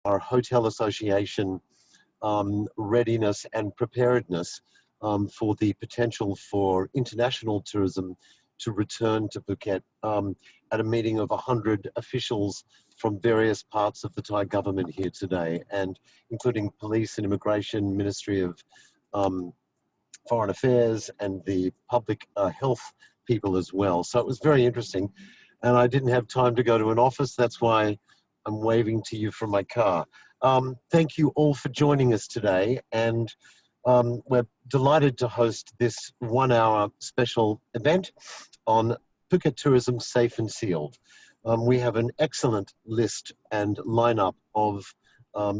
our Hotel Association readiness and preparedness for the potential for international tourism to return to Phuket at a meeting of 100 officials from various parts of the Thai government here today, and including police and immigration, Ministry of Foreign Affairs, and the public health people as well. So it was very interesting, and I didn't have time to go to an office. That's why I'm waving to you from my car. Thank you all for joining us today, and we're delighted to host this 1-hour special event on Phuket Tourism Safe and Sealed. We have an excellent list and lineup of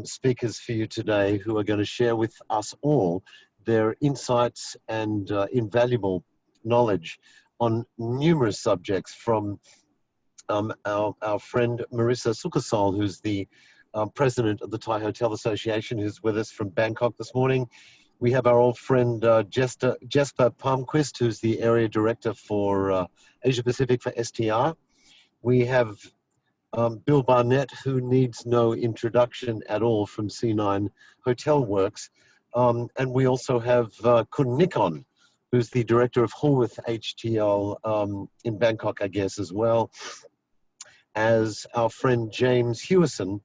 speakers for you today who are going to share with us all their insights and invaluable knowledge on numerous subjects, from our friend Marisa Sukosol, who's the president of the Thai Hotel Association, who's with us from Bangkok this morning. We have our old friend Jesper Palmqvist, who's the area director for Asia Pacific for STR. We have Bill Barnett, who needs no introduction at all, from C9 Hotel Works. And we also have Kun Nikon, who's the director of Hallworth HTL in Bangkok, I guess, as well as our friend James Hewitson,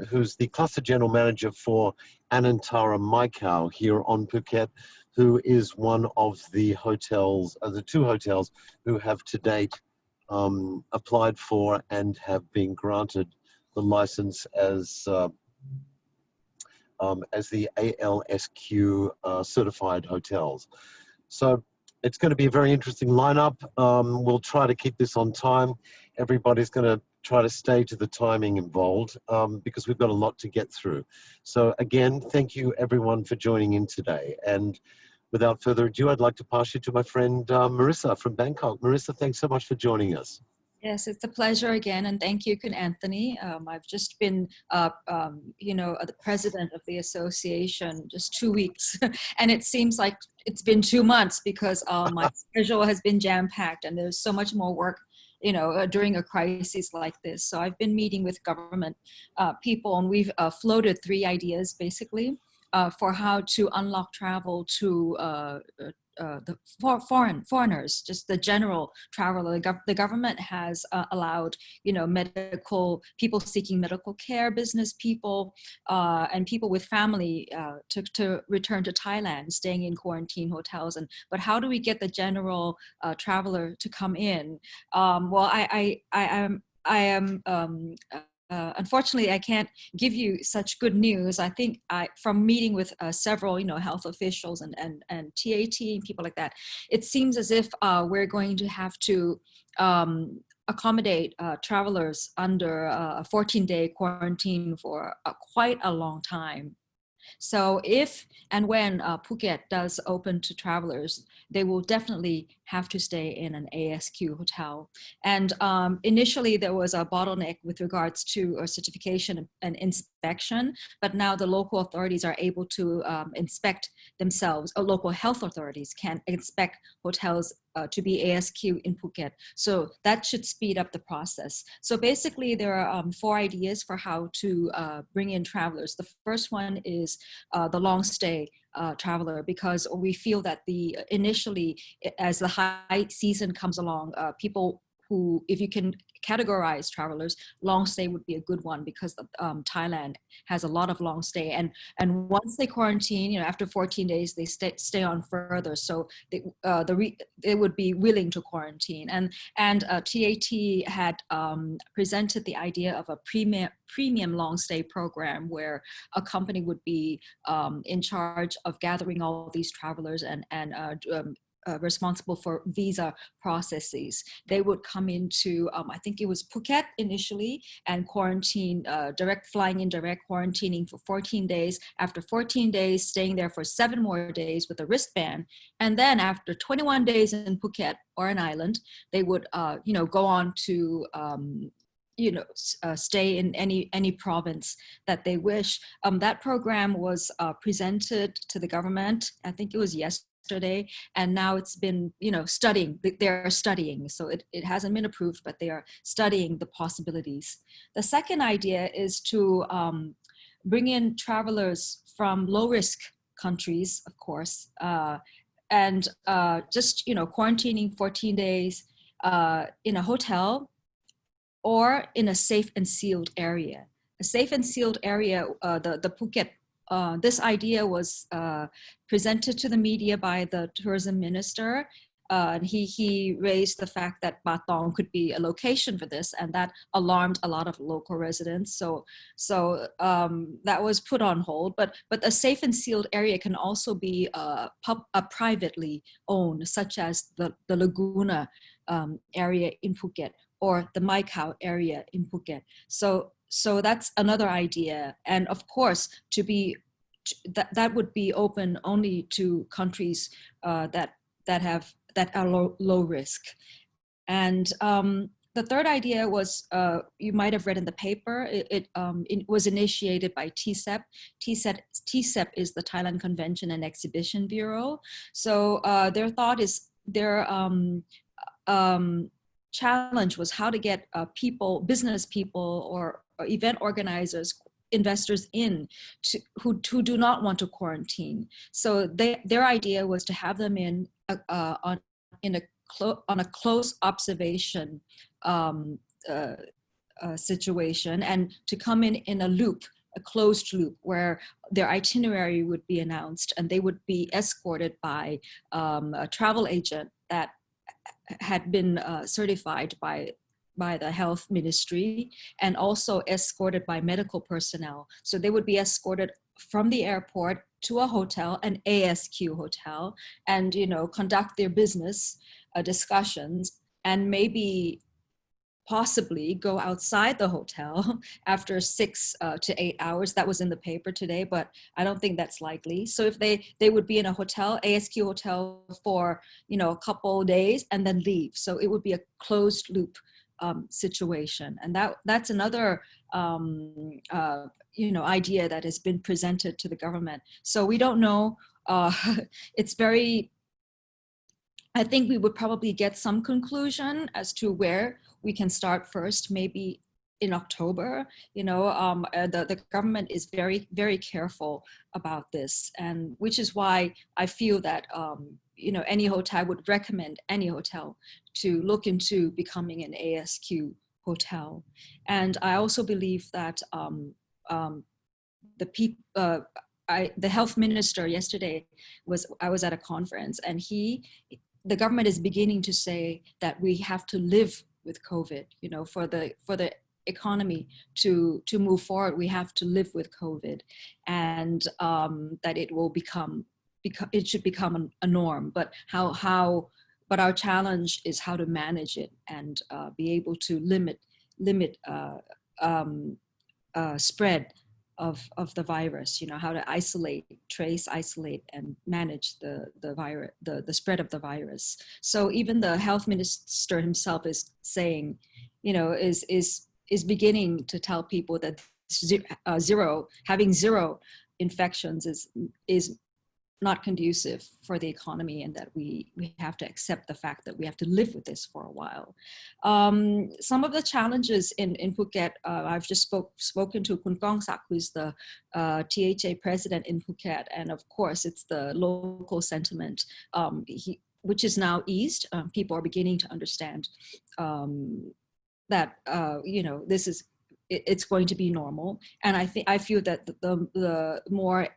who's the cluster general manager for Anantara Maikau here on Phuket, who is one of the hotels, the 2 hotels who have to date applied for and have been granted the license as the ALSQ certified hotels. So it's going to be a very interesting lineup. We'll try to keep this on time. Everybody's going to try to stay to the timing involved because we've got a lot to get through. So again, thank you everyone for joining in today. And without further ado, I'd like to pass you to my friend Marisa from Bangkok. Marisa, thanks so much for joining us. Yes, it's a pleasure again, and thank you, Kun Anthony. I've just been, the president of the association just 2 weeks, and it seems like it's been 2 months because my schedule has been jam-packed, and there's so much more work, during a crisis like this. So I've been meeting with government people, and we've floated 3 ideas basically for how to unlock travel to foreigners, just the general traveler. The government has allowed, medical people seeking medical care, business people, and people with family to return to Thailand, staying in quarantine hotels. But how do we get the general traveler to come in? Well, I am. Unfortunately, I can't give you such good news. I think from meeting with several, health officials and TAT and people like that, it seems as if we're going to have to accommodate travelers under a 14-day quarantine for quite a long time. So if and when Phuket does open to travelers, they will definitely have to stay in an ASQ hotel. And initially there was a bottleneck with regards to certification and inspection, but now the local authorities are able to inspect themselves, or local health authorities can inspect hotels to be ASQ in Phuket. So that should speed up the process. So basically there are 4 ideas for how to bring in travelers. The first one is the long stay traveler, because we feel that initially as the high season comes along, people who, if you can categorize travelers, long stay would be a good one, because Thailand has a lot of long stay, and once they quarantine, after 14 days they stay on further, so they would be willing to quarantine. And TAT had presented the idea of a premium long stay program, where a company would be in charge of gathering all these travelers and responsible for visa processes. They would come into, I think it was Phuket initially, and quarantine, flying in direct, quarantining for 14 days. After 14 days, staying there for 7 more days with a wristband. And then after 21 days in Phuket or an island, they would, go on to stay in any province that they wish. That program was presented to the government. I think it was yesterday yesterday, and now it's been, studying. They're studying, so it hasn't been approved, but they are studying the possibilities. The second idea is to bring in travelers from low-risk countries, of course, and just quarantining 14 days in a hotel or in a safe and sealed area. A safe and sealed area, the Phuket, this idea was presented to the media by the tourism minister. And he raised the fact that Patong could be a location for this, and that alarmed a lot of local residents. So that was put on hold. But a safe and sealed area can also be privately owned, such as the Laguna area in Phuket, or the Mai Khao area in Phuket. So that's another idea, and of course, that would be open only to countries that are low risk. And the third idea was, you might have read in the paper, it was initiated by TCEP. TCEP is the Thailand Convention and Exhibition Bureau. So their thought is, their challenge was how to get business people or event organizers, investors who do not want to quarantine. So their idea was to have them in on a close observation situation, and to come in a closed loop, where their itinerary would be announced, and they would be escorted by a travel agent that had been certified by the health ministry, and also escorted by medical personnel. So they would be escorted from the airport to a hotel, an ASQ hotel, and conduct their business discussions, and maybe possibly go outside the hotel after 6 to 8 hours. That was in the paper today, but I don't think that's likely. So if they would be in a hotel, ASQ hotel, for a couple days and then leave. So it would be a closed loop situation, and that's another idea that has been presented to the government. So we don't know. It's very. I think we would probably get some conclusion as to where we can start first, maybe in October. The government is very, very careful about this, and which is why I feel that any hotel, I would recommend any hotel to look into becoming an ASQ hotel. And I also believe that the health minister yesterday I was at a conference, and the government is beginning to say that we have to live with COVID, for the economy to move forward, we have to live with COVID, and that it should become a norm. But but our challenge is how to manage it and be able to limit spread of the virus, how to trace, isolate, and manage the virus, the spread of the virus. So even the health minister himself is saying, is beginning to tell people that having zero infections is not conducive for the economy, and that we have to accept the fact that we have to live with this for a while. Some of the challenges in Phuket, I've just spoken to Kun Kongsak, who's the THA president in Phuket, and of course it's the local sentiment, which is now eased. People are beginning to understand that it's going to be normal, and I feel that the more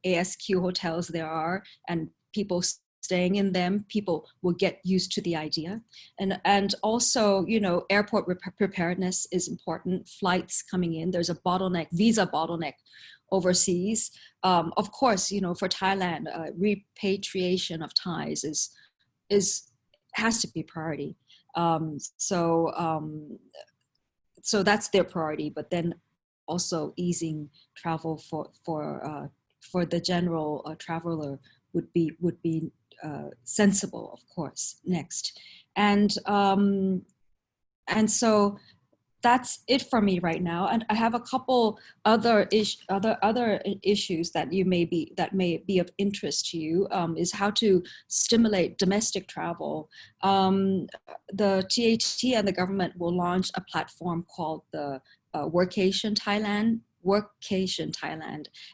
ASQ hotels there are, and people staying in them, people will get used to the idea. And also, airport preparedness is important. Flights coming in, there's a visa bottleneck overseas. Of course, for Thailand, repatriation of Thais has to be priority. So that's their priority, but then also easing travel for the general traveler would be sensible, of course, next. And so that's it for me right now. And I have a couple other issues that may be of interest to you. Is how to stimulate domestic travel. The TAT and the government will launch a platform called the Workation Thailand,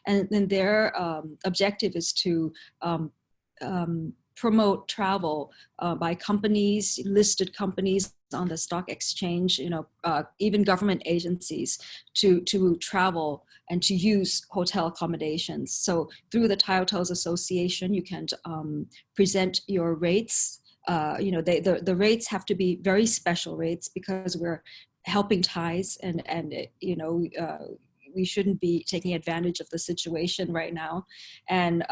and then their objective is to promote travel by companies, listed companies on the stock exchange, even government agencies to travel and to use hotel accommodations. So through the Thai Hotels Association, you can present your rates. The rates have to be very special rates because we're helping Thais, and we shouldn't be taking advantage of the situation right now. And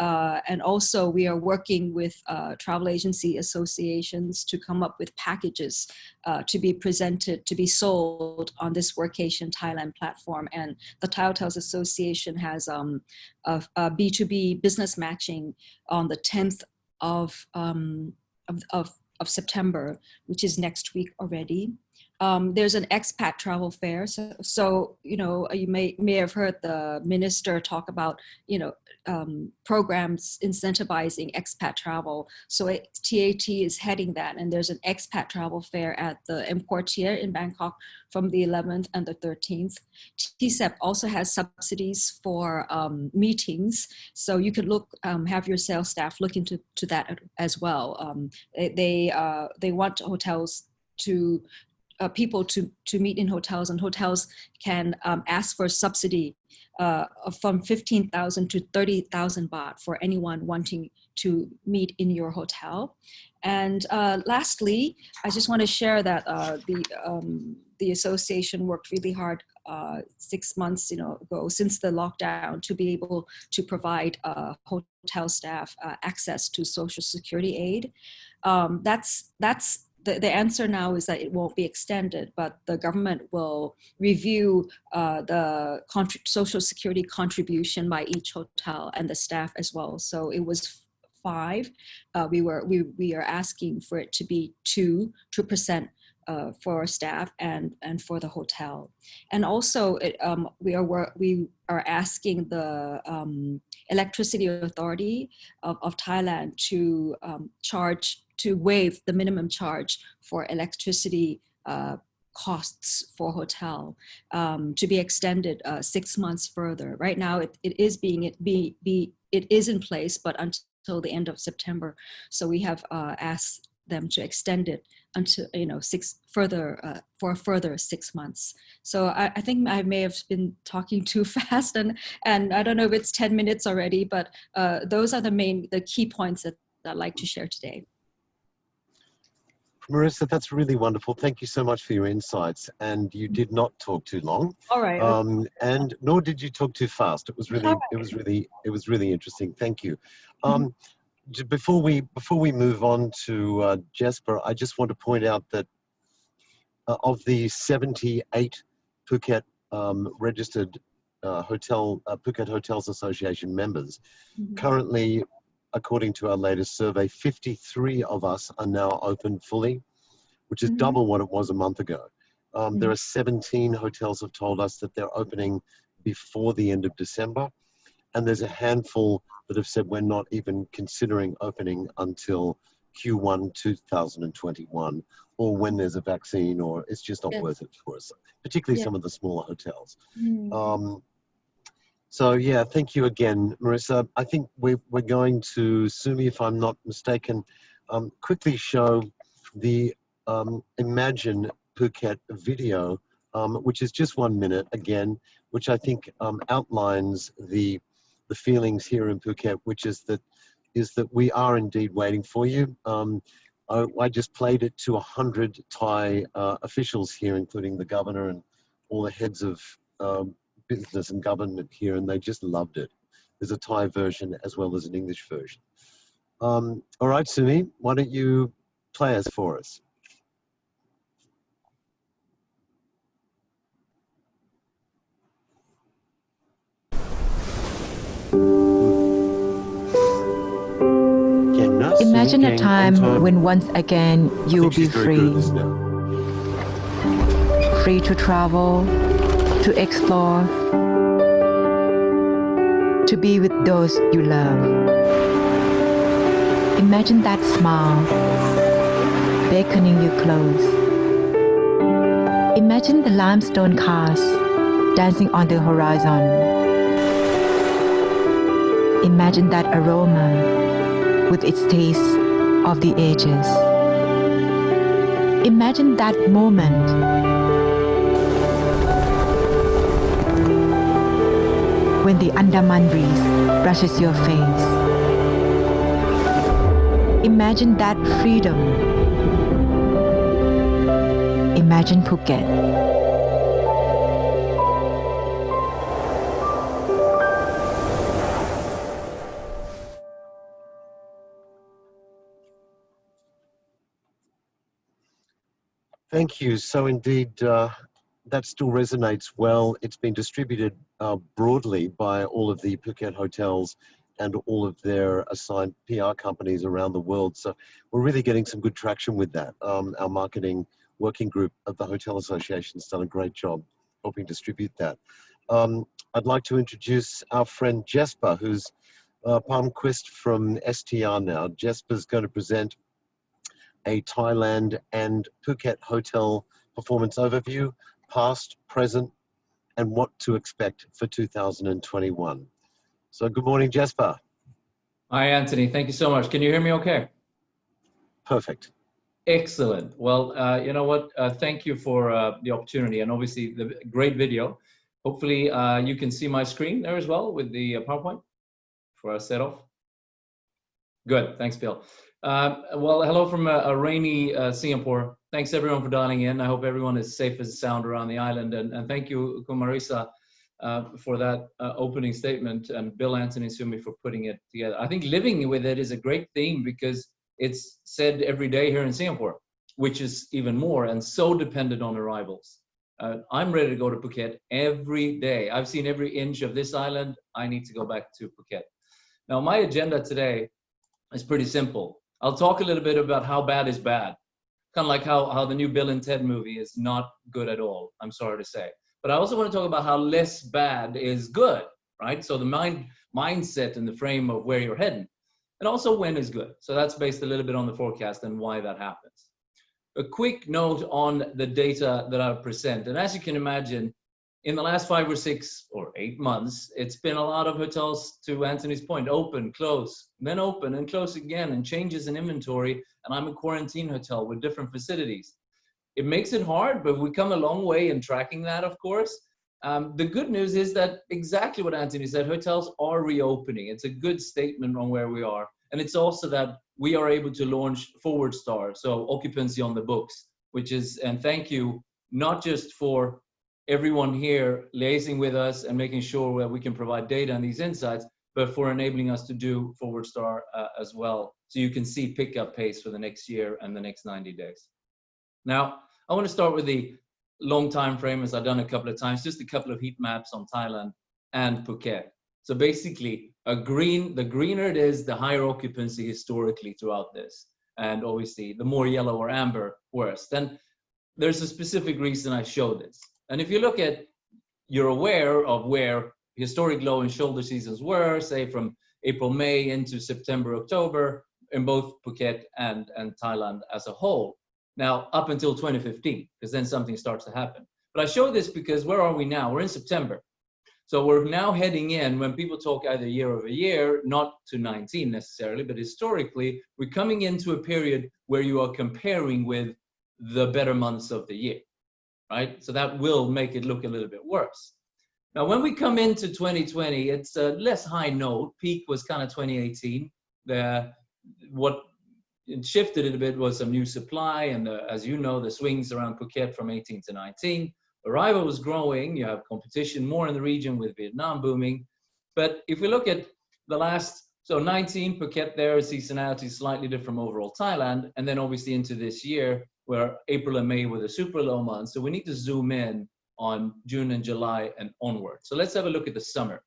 also we are working with travel agency associations to come up with packages to be presented, to be sold on this Workation Thailand platform. And the Thai Hotels Association has a B2B business matching on the 10th of September, which is next week already. There's an expat travel fair. So you may have heard the minister talk about, programs incentivizing expat travel. So TAT is heading that, and there's an expat travel fair at the M Quartier in Bangkok from the 11th and the 13th. TCEP also has subsidies for meetings. So you could have your sales staff look into that as well. They want hotels to people to meet in hotels, and hotels can ask for subsidy from 15,000 to 30,000 baht for anyone wanting to meet in your hotel. And lastly, I just want to share that the association worked really hard 6 months ago since the lockdown to be able to provide hotel staff access to Social Security aid. The answer now is that it won't be extended, but the government will review the Social Security contribution by each hotel and the staff as well. So it was 5. We are asking for it to be 2% for staff and for the hotel. And also we are asking the Electricity Authority of Thailand to waive the minimum charge for electricity costs for hotel to be extended 6 months further. Right now, it is in place, but until the end of September. So we have asked them to extend it until for a further 6 months. So I think I may have been talking too fast, and I don't know if it's 10 minutes already, but those are the key points that I'd like to share today. Marisa, that's really wonderful. Thank you so much for your insights. And you did not talk too long. All right. And nor did you talk too fast. It was really interesting. Thank you. Before we move on to Jesper, I just want to point out that of the 78 Phuket registered Phuket Hotels Association members, currently, according to our latest survey, 53 of us are now open fully, which is double what it was a month ago. There are 17 hotels have told us that they're opening before the end of December. And there's a handful that have said we're not even considering opening until Q1 2021, or when there's a vaccine, or it's just not worth it for us, particularly some of the smaller hotels. So yeah, thank you again, Marisa. I think we're going to, Sumi, if I'm not mistaken, quickly show the Imagine Phuket video, which is just 1 minute again, which I think outlines the feelings here in Phuket, which is that we are indeed waiting for you. I just played it to 100 Thai officials here, including the governor and all the heads of business and government here, and they just loved it. There's a Thai version as well as an English version. All right, Sumi, why don't you play us for us? Imagine a time when once again you will be free. free to travel, to explore, to be with those you love. Imagine that smile beckoning you close. Imagine the limestone cars dancing on the horizon. Imagine that aroma with its taste of the ages. Imagine that moment when the Andaman breeze brushes your face. Imagine that freedom. Imagine Phuket. Thank you. So indeed, that still resonates well. It's been distributed broadly by all of the Phuket hotels and all of their assigned PR companies around the world. So we're really getting some good traction with that. Our marketing working group of the Hotel Association has done a great job helping distribute that. I'd like to introduce our friend Jesper, who's Palmqvist from STR now. Jesper's going to present a Thailand and Phuket hotel performance overview, past, present, and what to expect for 2021. So good morning, Jesper. Hi, Anthony. Thank you so much. Can you hear me okay? Perfect. Excellent. Well, you know what? Thank you for the opportunity and obviously the great video. Hopefully you can see my screen there as well with the PowerPoint for our set off. Good. Thanks, Bill. Well, hello from a rainy Singapore. Thanks everyone for dialing in. I hope everyone is safe and sound around the island. And thank you, Marisa, for that opening statement, and Bill, Anthony, and Sumi for putting it together. I think living with it is a great theme because it's said every day here in Singapore, which is even more and so dependent on arrivals. I'm ready to go to Phuket every day. I've seen every inch of this island. I need to go back to Phuket. Now, my agenda today is pretty simple. I'll talk a little bit about how bad is bad. Kind of like how the new Bill and Ted movie is not good at all, I'm sorry to say. But I also want to talk about how less bad is good, right? So the mindset and the frame of where you're heading. And also when is good. So that's based a little bit on the forecast and why that happens. A quick note on the data that I present. And as you can imagine, in the last 5 or 6 or 8 months, it's been a lot of hotels, to Anthony's point, open, close, then open and close again, and changes in inventory. And I'm a quarantine hotel with different facilities. It makes it hard, but we come a long way in tracking that, of course. The good news is that exactly what Anthony said, hotels are reopening. It's a good statement on where we are. And it's also that we are able to launch Forward Star, so occupancy on the books, which is, and thank you, not just for everyone here liaising with us and making sure that we can provide data and these insights, but for enabling us to do Forward Star as well. So you can see pickup pace for the next year and the next 90 days. Now, I want to start with the long time frame, as I've done a couple of times, just a couple of heat maps on Thailand and Phuket. So basically, the greener it is, the higher occupancy historically throughout this. And obviously, the more yellow or amber, worse. Then there's a specific reason I show this. And if you look at, you're aware of where historic low and shoulder seasons were, say from April, May into September, October, in both Phuket and Thailand as a whole. Now, up until 2015, because then something starts to happen. But I show this because where are we now? We're in September. So we're now heading in, when people talk either year over year, not to 19 necessarily, but historically, we're coming into a period where you are comparing with the better months of the year, right? So that will make it look a little bit worse. Now, when we come into 2020, it's a less high note. Peak was kind of 2018. What it shifted a bit was some new supply, and as you know, the swings around Phuket from 18 to 19. Arrival was growing. You have competition more in the region with Vietnam booming. But if we look at the last, so 19, Phuket there, seasonality slightly different from overall Thailand, and then obviously into this year, where April and May were the super low months. So we need to zoom in on June and July and onward. So let's have a look at the summer.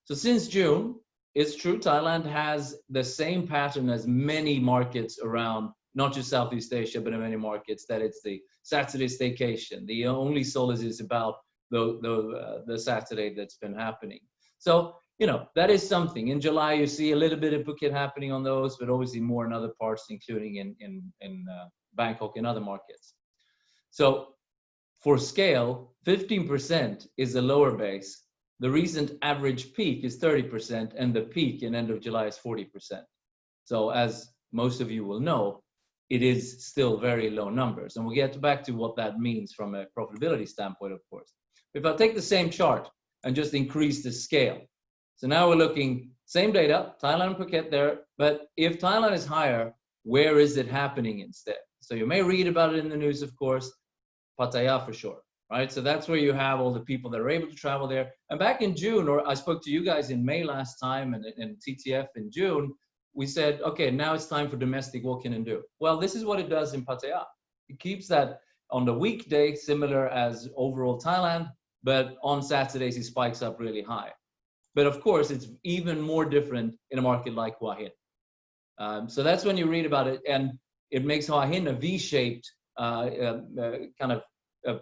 So since June, it's true, Thailand has the same pattern as many markets around not just Southeast Asia, but in many markets, that it's the Saturday staycation. The only solace is about the Saturday that's been happening. So, you know, that is something. In July, you see a little bit of Phuket happening on those, but obviously more in other parts, including in Bangkok and other markets. So for scale, 15% is the lower base. The recent average peak is 30%, and the peak in end of July is 40%. So as most of you will know, it is still very low numbers. And we'll get back to what that means from a profitability standpoint, of course. If I take the same chart and just increase the scale. So now we're looking, same data, Thailand and Phuket there, but if Thailand is higher, where is it happening instead? So you may read about it in the news, of course, Pattaya for sure, right? So that's where you have all the people that are able to travel there. And back in June, or I spoke to you guys in May last time and TTF in June, we said, okay, now it's time for domestic, what can it do? Well, this is what it does in Pattaya. It keeps that on the weekday, similar as overall Thailand, but on Saturdays, it spikes up really high. But of course, it's even more different in a market like Hua Hin. So that's when you read about it, and it makes Hua Hin a V-shaped kind of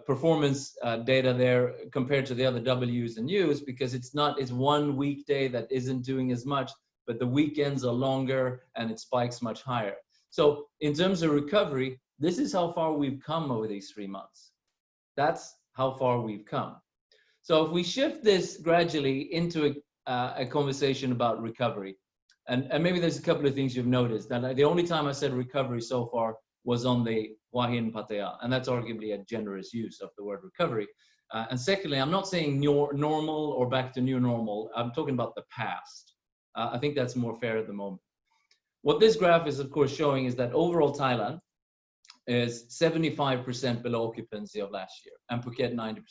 performance data there compared to the other W's and U's, because it's one weekday that isn't doing as much, but the weekends are longer and it spikes much higher. So in terms of recovery, this is how far we've come over these 3 months. That's how far we've come. So if we shift this gradually into a conversation about recovery, and maybe there's a couple of things you've noticed. That the only time I said recovery so far was on the Hua Hin Pattaya, and that's arguably a generous use of the word recovery. And secondly, I'm not saying normal or back to new normal. I'm talking about the past. I think that's more fair at the moment. What this graph is, of course, showing is that overall Thailand is 75% below occupancy of last year, and Phuket 90%.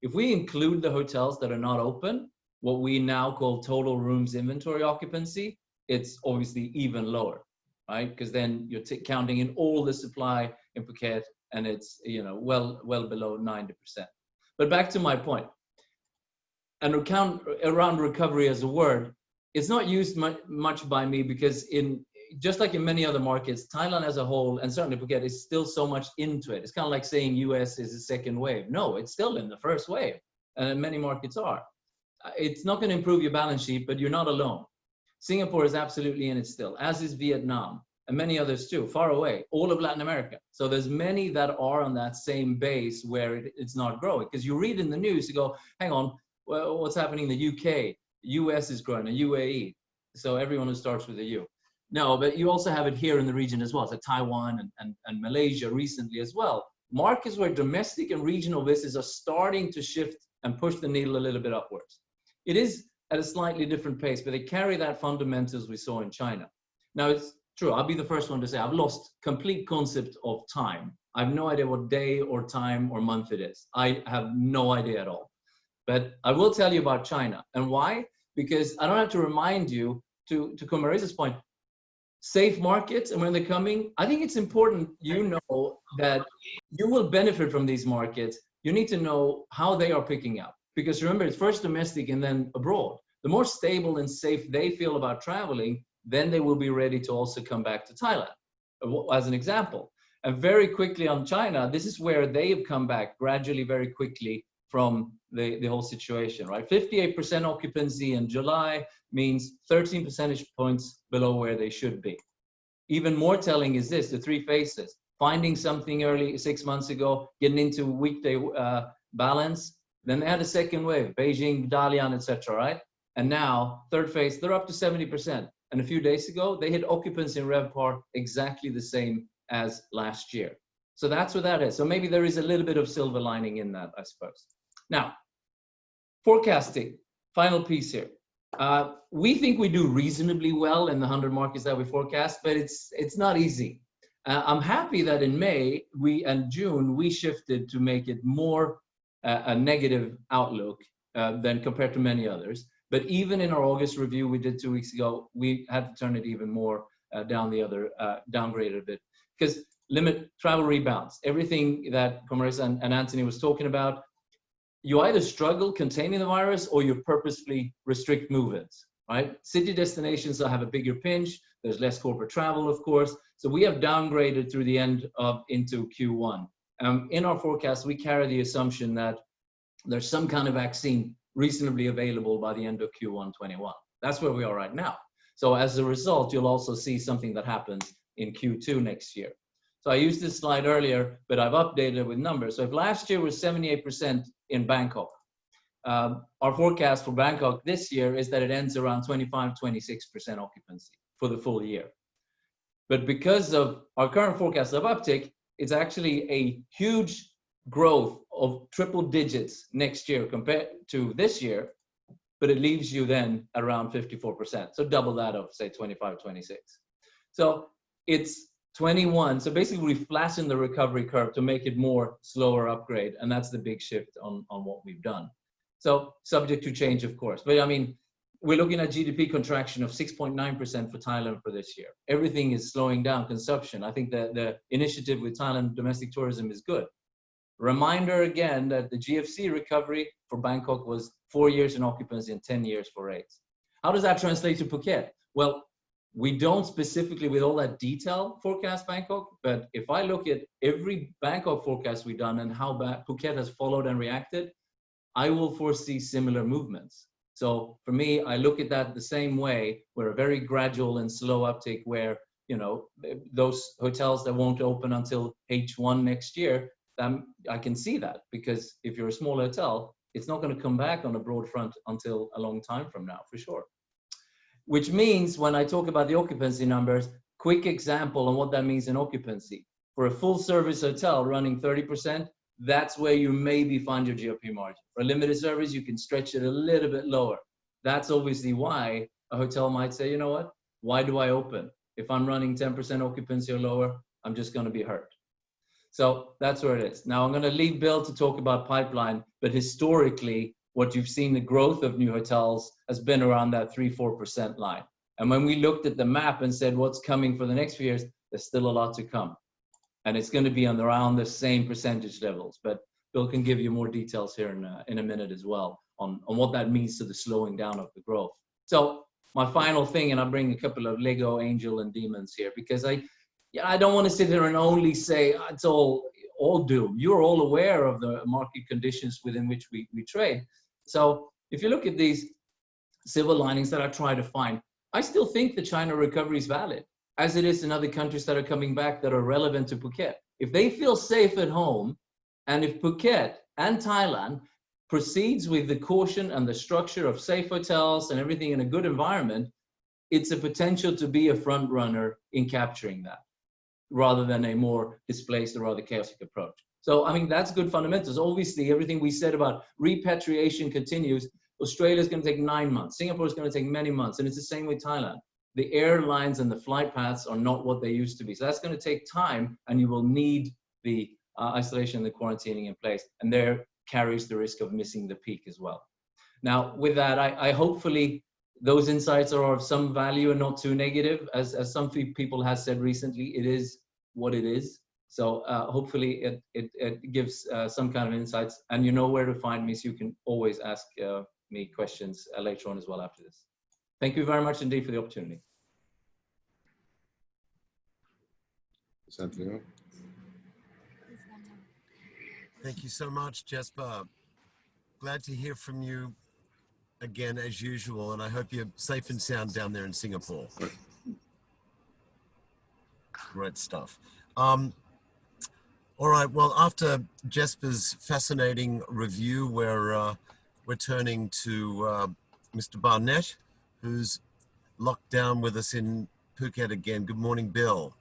If we include the hotels that are not open, what we now call total rooms inventory occupancy, it's obviously even lower, right? Because then you're counting in all the supply in Phuket, and it's, you know, well below 90%. But back to my point, and around recovery as a word, it's not used much by me because just like in many other markets, Thailand as a whole, and certainly Phuket, is still so much into it. It's kind of like saying US is a second wave. No, it's still in the first wave, and many markets are. It's not going to improve your balance sheet, but you're not alone. Singapore is absolutely in it still, as is Vietnam, and many others too, far away, all of Latin America. So there's many that are on that same base where it's not growing. Because you read in the news, you go, hang on, well, what's happening in the UK? US is growing, the UAE. So everyone who starts with a U. No, but you also have it here in the region as well. So Taiwan and Malaysia recently as well. Markets where domestic and regional visitors are starting to shift and push the needle a little bit upwards. It is at a slightly different pace, but they carry that fundamentals we saw in China. Now, it's true, I'll be the first one to say I've lost complete concept of time. I have no idea what day or time or month it is. I have no idea at all. But I will tell you about China. And why? Because I don't have to remind you, to Marisa's point, safe markets and when they're coming, I think it's important you know that you will benefit from these markets. You need to know how they are picking up. Because remember, it's first domestic and then abroad. The more stable and safe they feel about traveling, then they will be ready to also come back to Thailand, as an example. And very quickly on China, this is where they have come back gradually, very quickly from the whole situation, right? 58% occupancy in July means 13 percentage points below where they should be. Even more telling is this, the three phases. Finding something early 6 months ago, getting into weekday balance. Then they had a second wave, Beijing, Dalian, etc., right? And now, third phase, they're up to 70%. And a few days ago, they hit occupancy in RevPAR exactly the same as last year. So that's what that is. So maybe there is a little bit of silver lining in that, I suppose. Now, forecasting, final piece here. We think we do reasonably well in the 100 markets that we forecast, but it's not easy. I'm happy that in May and June, we shifted to make it more a negative outlook than compared to many others. But even in our August review we did 2 weeks ago, we had to turn it even more downgrade a bit. Because limit travel rebounds, everything that Marisa and Anthony was talking about, you either struggle containing the virus or you purposefully restrict movements, right? City destinations will have a bigger pinch. There's less corporate travel, of course. So we have downgraded through the end of into Q1. In our forecast, we carry the assumption that there's some kind of vaccine reasonably available by the end of Q1 21. That's where we are right now. So as a result, you'll also see something that happens in Q2 next year. So I used this slide earlier, but I've updated it with numbers. So if last year was 78% in Bangkok, our forecast for Bangkok this year is that it ends around 25-26% occupancy for the full year. But because of our current forecast of uptick, it's actually a huge growth of triple digits next year compared to this year, but it leaves you then around 54%. So double that of, say, 25, 26. So it's 21. So basically, we flatten the recovery curve to make it more slower upgrade. And that's the big shift on what we've done. So subject to change, of course. But I mean, we're looking at GDP contraction of 6.9% for Thailand for this year. Everything is slowing down consumption. I think that the initiative with Thailand domestic tourism is good. Reminder again that the GFC recovery for Bangkok was 4 years in occupancy and 10 years for rates. How does that translate to Phuket? Well, we don't specifically with all that detail forecast Bangkok, but if I look at every Bangkok forecast we've done and how Phuket has followed and reacted, I will foresee similar movements. So for me, I look at that the same way, where a very gradual and slow uptake where, you know, those hotels that won't open until H1 next year, I can see that, because if you're a small hotel, it's not going to come back on a broad front until a long time from now, for sure. Which means when I talk about the occupancy numbers, quick example on what that means in occupancy. For a full service hotel running 30%, that's where you maybe find your GOP margin. For a limited service, you can stretch it a little bit lower. That's obviously why a hotel might say, you know what, why do I open? If I'm running 10% occupancy or lower, I'm just going to be hurt. So that's where it is. Now I'm going to leave Bill to talk about pipeline, but historically, what you've seen, the growth of new hotels has been around that 3-4% line. And when we looked at the map and said what's coming for the next few years, there's still a lot to come. And it's going to be on around the same percentage levels. But Bill can give you more details here in a minute as well on what that means to the slowing down of the growth. So my final thing, and I'll bring a couple of Lego angel and demons here, because I don't want to sit here and only say it's all doom. You're all aware of the market conditions within which we trade. So if you look at these silver linings that I try to find, I still think the China recovery is valid, as it is in other countries that are coming back that are relevant to Phuket. If they feel safe at home, and if Phuket and Thailand proceeds with the caution and the structure of safe hotels and everything in a good environment, it's a potential to be a front runner in capturing that, rather than a more displaced or rather chaotic approach. So, I mean, that's good fundamentals. Obviously, everything we said about repatriation continues. Australia is going to take 9 months. Singapore is going to take many months. And it's the same with Thailand. The airlines and the flight paths are not what they used to be. So that's going to take time, and you will need the isolation and the quarantining in place. And there carries the risk of missing the peak as well. Now, with that, I hopefully those insights are of some value and not too negative. As some people have said recently, it is what it is. So hopefully it gives some kind of insights, and you know where to find me, so you can always ask me questions later on as well after this. Thank you very much indeed for the opportunity. Santiago. Thank you so much, Jesper. Glad to hear from you again as usual, and I hope you're safe and sound down there in Singapore. Great stuff. All right, well, after Jesper's fascinating review, we're turning to Mr. Barnett, who's locked down with us in Phuket again. Good morning, Bill.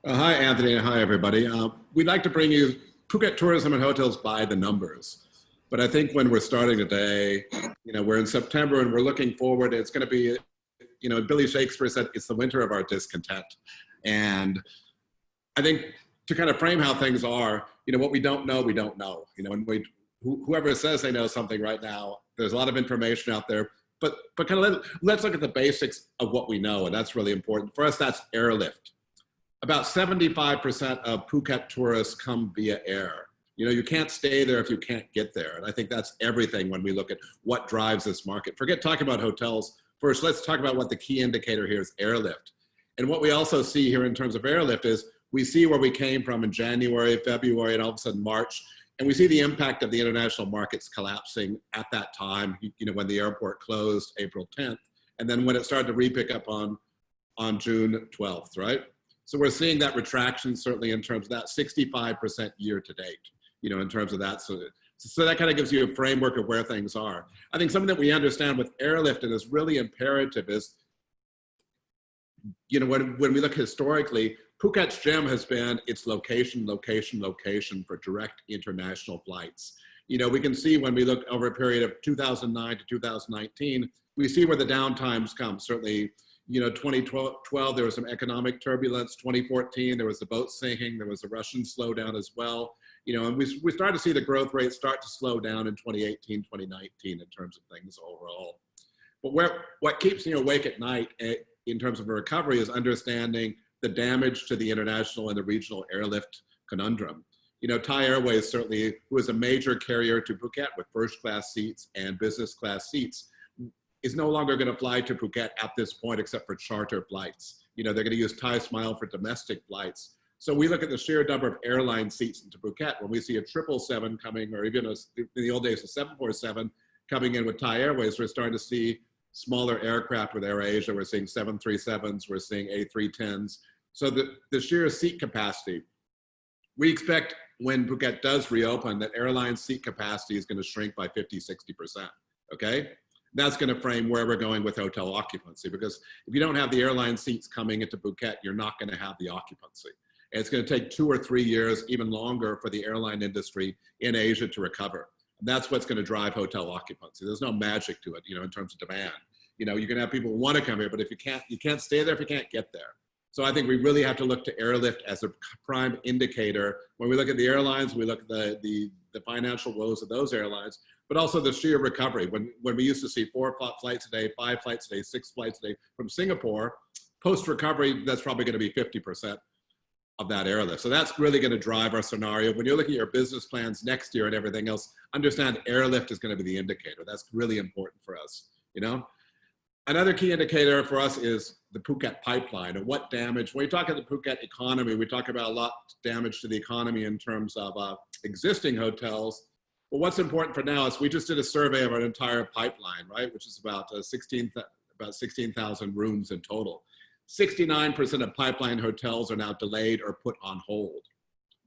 Hi, Anthony, and hi, everybody. We'd like to bring you Phuket Tourism and Hotels by the numbers. But I think when we're starting today, you know, we're in September and we're looking forward. It's going to be, you know, Billy Shakespeare said, it's the winter of our discontent. And I think to kind of frame how things are, you know, what we don't know, we don't know. You know, and whoever says they know something right now, there's a lot of information out there. But kind of let's look at the basics of what we know, and that's really important. For us, that's airlift. About 75% of Phuket tourists come via air. You know, you can't stay there if you can't get there. And I think that's everything when we look at what drives this market. Forget talking about hotels. First, let's talk about what the key indicator here is, airlift. And what we also see here in terms of Airlift is we see where we came from in January, February, and all of a sudden March, and we see the impact of the international markets collapsing at that time, you know, when the airport closed April 10th, and then when it started to re-pick up on June 12th, right? So we're seeing that retraction certainly in terms of that 65% year to date, you know, in terms of that. So that kind of gives you a framework of where things are. I think something that we understand with Airlift and is really imperative is, you know, when we look historically, Phuket's gem has been its location for direct international flights. You know, we can see when we look over a period of 2009 to 2019, we see where the downtimes come. Certainly, you know, 2012, there was some economic turbulence. 2014, there was the boat sinking. There was a Russian slowdown as well. You know, and we started to see the growth rate start to slow down in 2018, 2019 in terms of things overall. But what keeps me awake at night in terms of a recovery is understanding the damage to the international and the regional airlift conundrum. You know, Thai Airways certainly, who is a major carrier to Phuket with first class seats and business class seats, is no longer going to fly to Phuket at this point except for charter flights. You know, they're going to use Thai Smile for domestic flights. So we look at the sheer number of airline seats into Phuket. When we see a 777 coming, or even in the old days a 747 coming in with Thai Airways, we're starting to see smaller aircraft with AirAsia. We're seeing 737s, we're seeing A310s. So the sheer seat capacity, we expect when Phuket does reopen that airline seat capacity is going to shrink by 50, 60%, okay? That's going to frame where we're going with hotel occupancy, because if you don't have the airline seats coming into Phuket, you're not going to have the occupancy. And it's going to take 2 or 3 years, even longer, for the airline industry in Asia to recover. And that's what's going to drive hotel occupancy. There's no magic to it, you know, in terms of demand. You know, you're going to have people who want to come here, but if you can't stay there if you can't get there. So I think we really have to look to Airlift as a prime indicator. When we look at the airlines, we look at the financial woes of those airlines, but also the sheer recovery. When we used to see 4 flights a day, 5 flights a day, 6 flights a day from Singapore, post-recovery, that's probably going to be 50% of that airlift. So that's really going to drive our scenario. When you're looking at your business plans next year and everything else, understand Airlift is going to be the indicator. That's really important for us, you know? Another key indicator for us is the Phuket pipeline and what damage. When we talk about the Phuket economy, we talk about a lot of damage to the economy in terms of existing hotels. But what's important for now is we just did a survey of our entire pipeline, right? Which is about 16,000 rooms in total. 69% of pipeline hotels are now delayed or put on hold.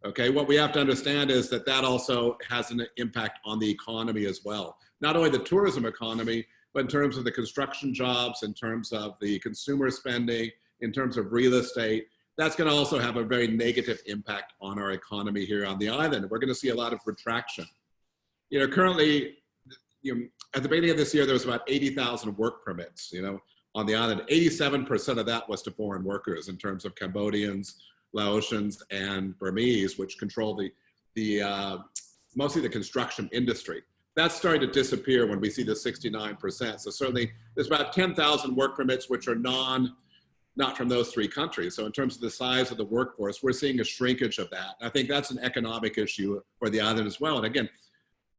Okay, what we have to understand is that that also has an impact on the economy as well. Not only the tourism economy, but in terms of the construction jobs, in terms of the consumer spending, in terms of real estate, that's going to also have a very negative impact on our economy here on the island. We're going to see a lot of retraction. You know, currently, you know, at the beginning of this year, there was about 80,000 work permits, you know, on the island. 87% of that was to foreign workers in terms of Cambodians, Laotians, and Burmese, which control mostly the construction industry. That's starting to disappear when we see the 69%. So certainly there's about 10,000 work permits which are not from those 3 countries. So in terms of the size of the workforce, we're seeing a shrinkage of that. I think that's an economic issue for the island as well. And again,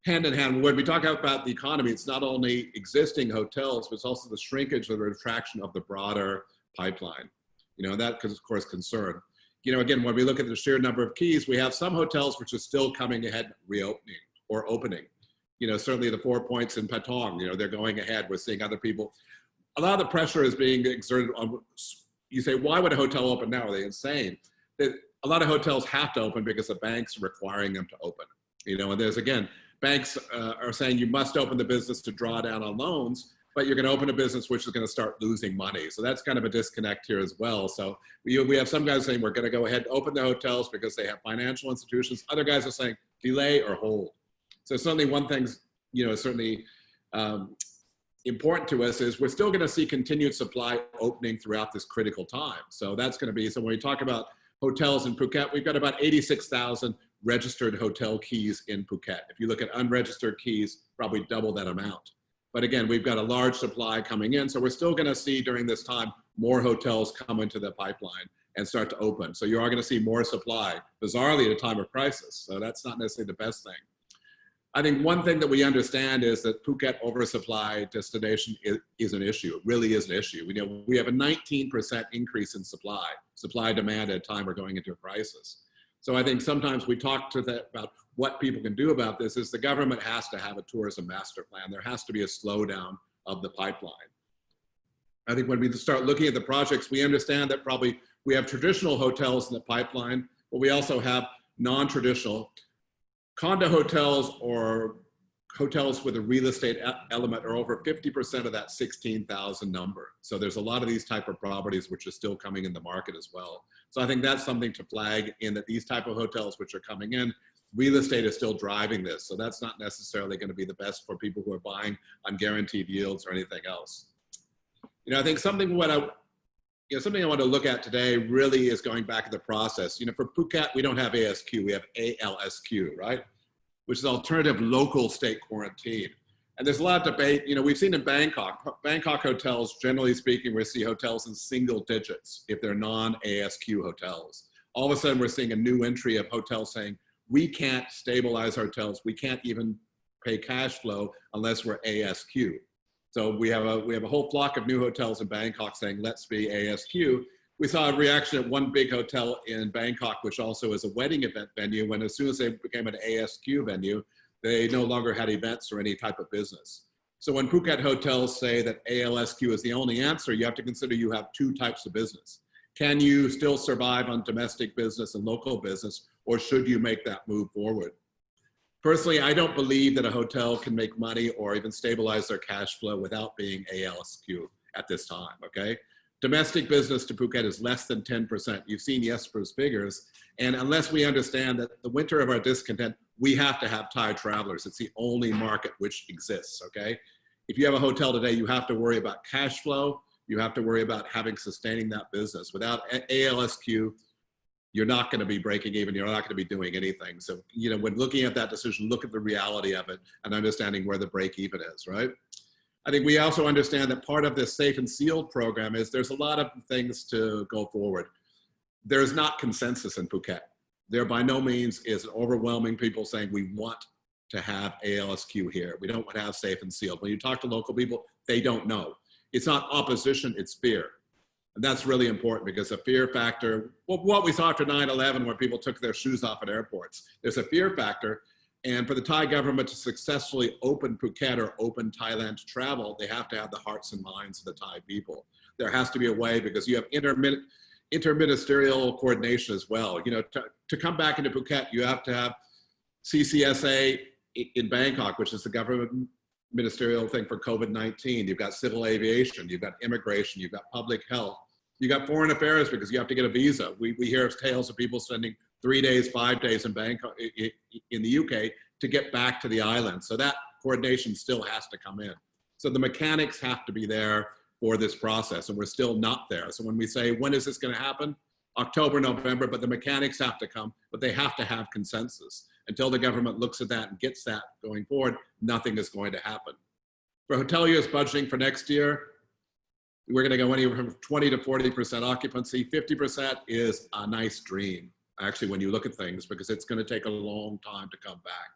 hand in hand, when we talk about the economy, it's not only existing hotels, but it's also the shrinkage or the retraction of the broader pipeline. You know, that is of course concern. You know, again, when we look at the sheer number of keys, we have some hotels which are still coming ahead, reopening or opening. You know, certainly the 4 Points in Patong, you know, they're going ahead. We're seeing other people. A lot of the pressure is being exerted on, you say, why would a hotel open now? Are they insane? A lot of hotels have to open because the banks are requiring them to open. You know, and there's, again, banks are saying you must open the business to draw down on loans, but you're going to open a business which is going to start losing money. So that's kind of a disconnect here as well. So we have some guys saying we're going to go ahead and open the hotels because they have financial institutions. Other guys are saying delay or hold. So certainly one thing's, you know, certainly important to us is we're still going to see continued supply opening throughout this critical time. So that's going to be, so when we talk about hotels in Phuket, we've got about 86,000 registered hotel keys in Phuket. If you look at unregistered keys, probably double that amount. But again, we've got a large supply coming in. So we're still going to see during this time, more hotels come into the pipeline and start to open. So you are going to see more supply, bizarrely at a time of crisis. So that's not necessarily the best thing. I think one thing that we understand is that Phuket oversupply destination is an issue. It really is an issue. We have a 19% increase in supply demand at a time we're going into a crisis. So I think sometimes we talk about what people can do about this is the government has to have a tourism master plan. There has to be a slowdown of the pipeline. I think when we start looking at the projects, we understand that probably we have traditional hotels in the pipeline, but we also have non-traditional condo hotels or hotels with a real estate element are over 50% of that 16,000 number. So there's a lot of these type of properties which are still coming in the market as well. So I think that's something to flag in that these type of hotels which are coming in, real estate is still driving this. So that's not necessarily going to be the best for people who are buying unguaranteed yields or anything else. I think something I want to look at today really is going back to the process. For Phuket, we don't have ASQ, we have ALSQ, right? Which is alternative local state quarantine. And there's a lot of debate. We've seen in Bangkok hotels, generally speaking, we see hotels in single digits if they're non-ASQ hotels. All of a sudden, we're seeing a new entry of hotels saying, we can't stabilize hotels. We can't even pay cash flow unless we're ASQ. So we have a whole flock of new hotels in Bangkok saying, let's be ASQ. We saw a reaction at one big hotel in Bangkok, which also is a wedding event venue, when as soon as they became an ASQ venue, they no longer had events or any type of business. So when Phuket hotels say that ALSQ is the only answer, you have to consider you have two types of business. Can you still survive on domestic business and local business, or should you make that move forward? Personally, I don't believe that a hotel can make money or even stabilize their cash flow without being ALSQ at this time, okay? Domestic business to Phuket is less than 10%. You've seen Jesper's figures. And unless we understand that the winter of our discontent, we have to have Thai travelers. It's the only market which exists, okay? If you have a hotel today, you have to worry about cash flow. You have to worry about sustaining that business. Without ALSQ, you're not going to be breaking even. You're not going to be doing anything. So, when looking at that decision, look at the reality of it and understanding where the break even is, right? I think we also understand that part of this safe and sealed program is there's a lot of things to go forward. There's not consensus in Phuket. There by no means is an overwhelming people saying we want to have ALSQ here. We don't want to have safe and sealed. When you talk to local people, they don't know. It's not opposition, it's fear. And that's really important because the fear factor, what we saw after 9/11 where people took their shoes off at airports, there's a fear factor. And for the Thai government to successfully open Phuket or open Thailand to travel, they have to have the hearts and minds of the Thai people. There has to be a way because you have interministerial coordination as well. To come back into Phuket, you have to have CCSA in Bangkok, which is the government ministerial thing for COVID-19. You've got civil aviation, you've got immigration, you've got public health, you got foreign affairs because you have to get a visa. We hear of tales of people spending 3 days, 5 days in Bangkok, in the UK to get back to the island. So that coordination still has to come in. So the mechanics have to be there for this process and we're still not there. So when we say, when is this going to happen? October, November, but the mechanics have to come, but they have to have consensus. Until the government looks at that and gets that going forward, nothing is going to happen. For hoteliers budgeting for next year, we're going to go anywhere from 20 to 40% occupancy. 50% is a nice dream, actually, when you look at things, because it's going to take a long time to come back.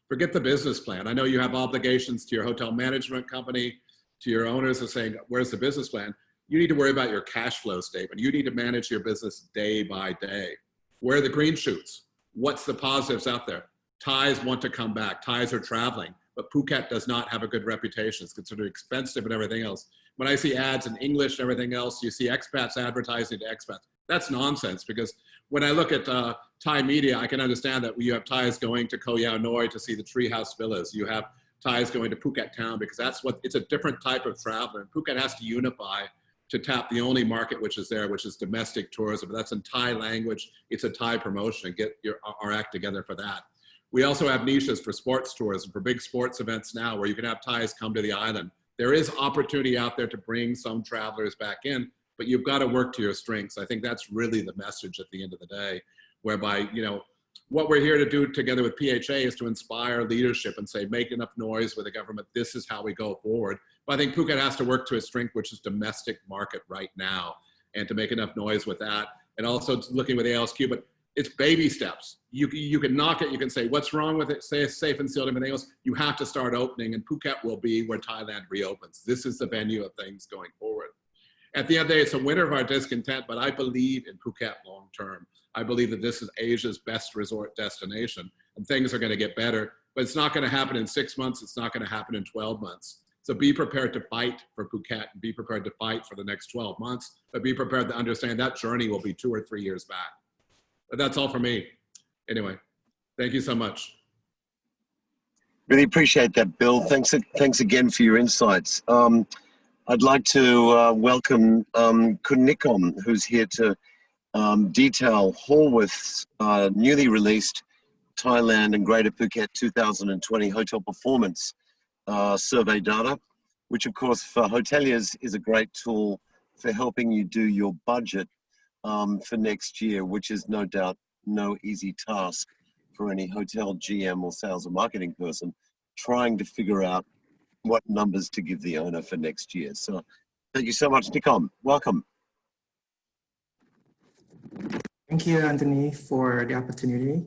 Forget the business plan. I know you have obligations to your hotel management company, to your owners of saying, where's the business plan? You need to worry about your cash flow statement. You need to manage your business day by day. Where are the green shoots? What's the positives out there? Thais want to come back. Thais are traveling, but Phuket does not have a good reputation. It's considered expensive and everything else. When I see ads in English and everything else, you see expats advertising to expats. That's nonsense because when I look at Thai media, I can understand that you have Thais going to Koh Yao Noi to see the treehouse villas. You have Thais going to Phuket town because it's a different type of traveler. And Phuket has to unify to tap the only market which is there, which is domestic tourism. But that's in Thai language. It's a Thai promotion and get our act together for that. We also have niches for sports tourism, for big sports events now where you can have Thais come to the island. There is opportunity out there to bring some travelers back in, but you've got to work to your strengths. I think that's really the message at the end of the day, whereby, what we're here to do together with PHA is to inspire leadership and say, make enough noise with the government. This is how we go forward. But I think Phuket has to work to its strength, which is domestic market right now, and to make enough noise with that. And also looking with ALSQ, but It's baby steps. You can knock it, you can say, what's wrong with it? Say it's safe and sealed, everything else. You have to start opening, and Phuket will be where Thailand reopens. This is the venue of things going forward. At the end of the day, it's a winter of our discontent, but I believe in Phuket long term. I believe that this is Asia's best resort destination, and things are going to get better, but it's not going to happen in 6 months. It's not going to happen in 12 months. So be prepared to fight for Phuket, and be prepared to fight for the next 12 months, but be prepared to understand that journey will be 2 or 3 years back. But that's all for me. Anyway, thank you so much. Really appreciate that, Bill. Thanks again for your insights. I'd like to welcome Kun Nikom, who's here to detail Horwath's newly released Thailand and Greater Phuket 2020 hotel performance survey data, which of course for hoteliers is a great tool for helping you do your budget for next year, which is no doubt no easy task for any hotel GM or sales or marketing person trying to figure out what numbers to give the owner for next year. So thank you so much, Nikom. Welcome. Thank you, Anthony, for the opportunity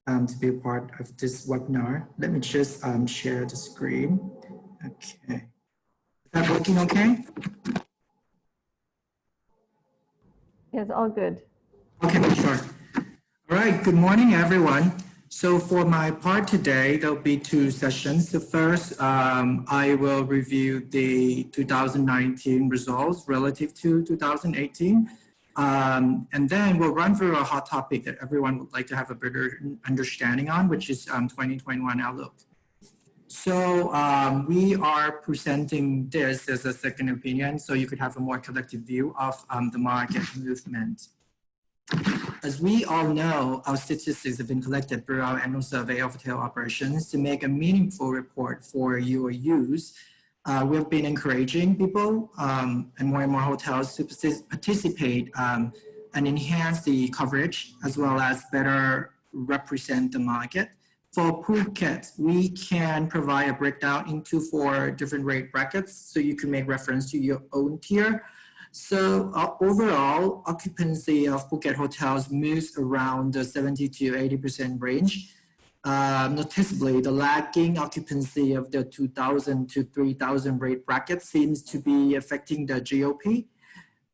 to be a part of this webinar. Let me just share the screen. Okay. Is that working okay? Yes, all good. Okay, sure. All right, good morning, everyone. So for my part today, there'll be 2 sessions. The first, I will review the 2019 results relative to 2018. And then we'll run through a hot topic that everyone would like to have a better understanding on, which is 2021 outlook. So we are presenting this as a second opinion, so you could have a more collective view of the market movement. As we all know, our statistics have been collected through our annual survey of hotel operations to make a meaningful report for your use. We've been encouraging people and more hotels to participate and enhance the coverage as well as better represent the market. For Phuket, we can provide a breakdown into 4 different rate brackets so you can make reference to your own tier. So overall, occupancy of Phuket hotels moves around the 70 to 80% range. Noticeably, the lagging occupancy of the 2,000 to 3,000 rate bracket seems to be affecting the GOP.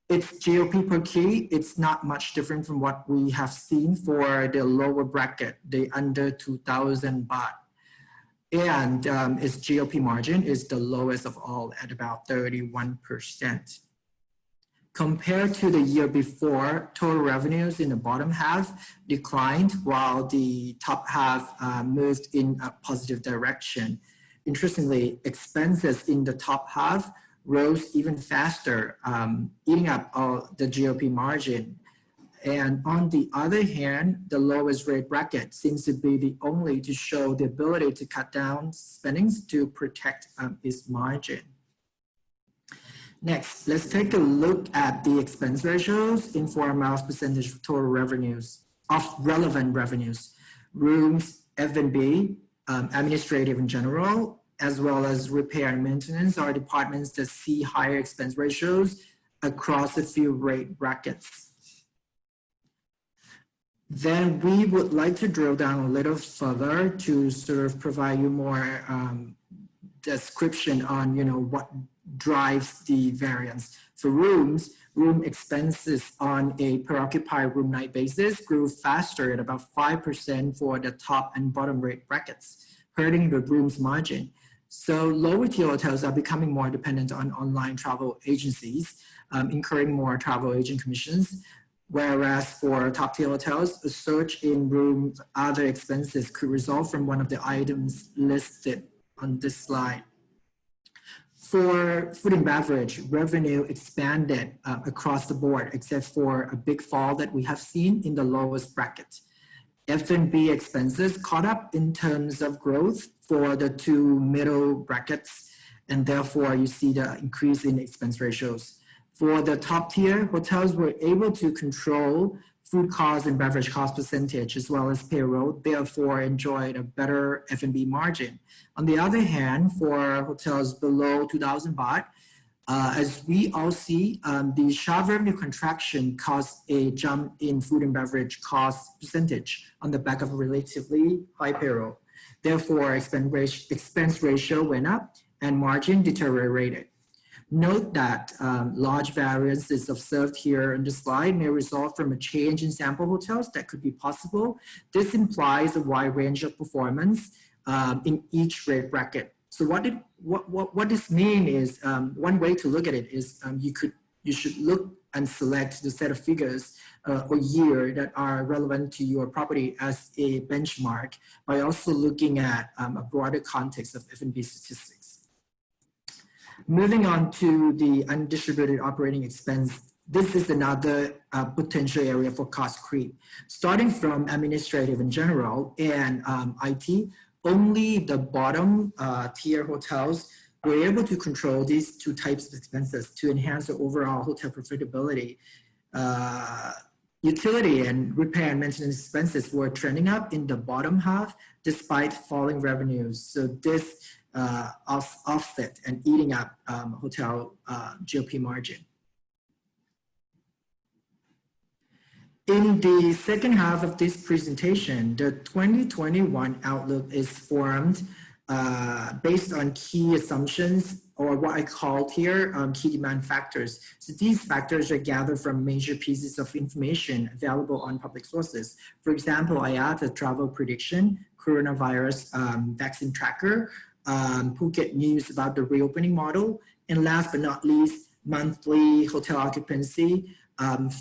Its GOP per key, it's not much different from what we have seen for the lower bracket, the under 2,000 baht. And its GOP margin is the lowest of all at about 31%. Compared to the year before, total revenues in the bottom half declined while the top half moved in a positive direction. Interestingly, expenses in the top half rose even faster, eating up the GOP margin. And on the other hand, the lowest rate bracket seems to be the only to show the ability to cut down spendings to protect its margin. Next, let's take a look at the expense ratios in form of percentage of total revenues, of relevant revenues, rooms, F&B, administrative in general, as well as repair and maintenance are departments that see higher expense ratios across a few rate brackets. Then we would like to drill down a little further to sort of provide you more description on, what drives the variance. For rooms, room expenses on a per occupied room night basis grew faster at about 5% for the top and bottom rate brackets, hurting the room's margin. So lower tier hotels are becoming more dependent on online travel agencies, incurring more travel agent commissions. Whereas for top tier hotels, a surge in rooms other expenses could result from one of the items listed on this slide. For food and beverage, revenue expanded across the board, except for a big fall that we have seen in the lowest bracket. F&B expenses caught up in terms of growth for the 2 middle brackets, and therefore you see the increase in expense ratios. For the top tier, hotels were able to control food cost and beverage cost percentage as well as payroll, therefore enjoyed a better F&B margin. On the other hand, for hotels below 2,000 baht, As we all see, the sharp revenue contraction caused a jump in food and beverage cost percentage on the back of a relatively high payroll. Therefore, expense ratio went up and margin deteriorated. Note that large variances observed here on the slide may result from a change in sample hotels that could be possible. This implies a wide range of performance in each rate bracket. So what this means is, one way to look at it is you should look and select the set of figures or year that are relevant to your property as a benchmark by also looking at a broader context of F&B statistics. Moving on to the undistributed operating expense, this is another potential area for cost creep. Starting from administrative in general and IT, only the bottom tier hotels were able to control these two types of expenses to enhance the overall hotel profitability. Utility and repair and maintenance expenses were trending up in the bottom half despite falling revenues. So this offset and eating up hotel GOP margin. In the second half of this presentation, the 2021 outlook is formed based on key assumptions, or what I called here key demand factors. So these factors are gathered from major pieces of information available on public sources. For example, IATA travel prediction, coronavirus vaccine tracker, Phuket news about the reopening model, and last but not least, monthly hotel occupancy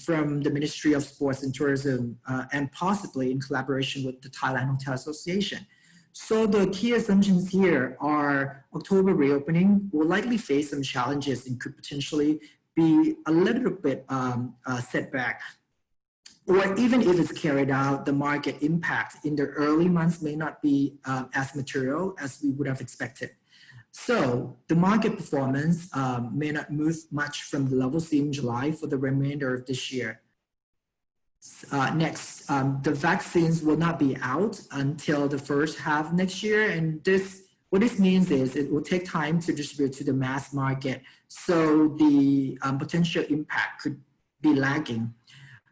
from the Ministry of Sports and Tourism, and possibly in collaboration with the Thailand Hotels Association. So the key assumptions here are October reopening will likely face some challenges and could potentially be a little bit setback. Or even if it's carried out, the market impact in the early months may not be as material as we would have expected. So the market performance may not move much from the level seen in July for the remainder of this year. Next, the vaccines will not be out until the first half next year, and what this means is it will take time to distribute to the mass market, so the potential impact could be lagging.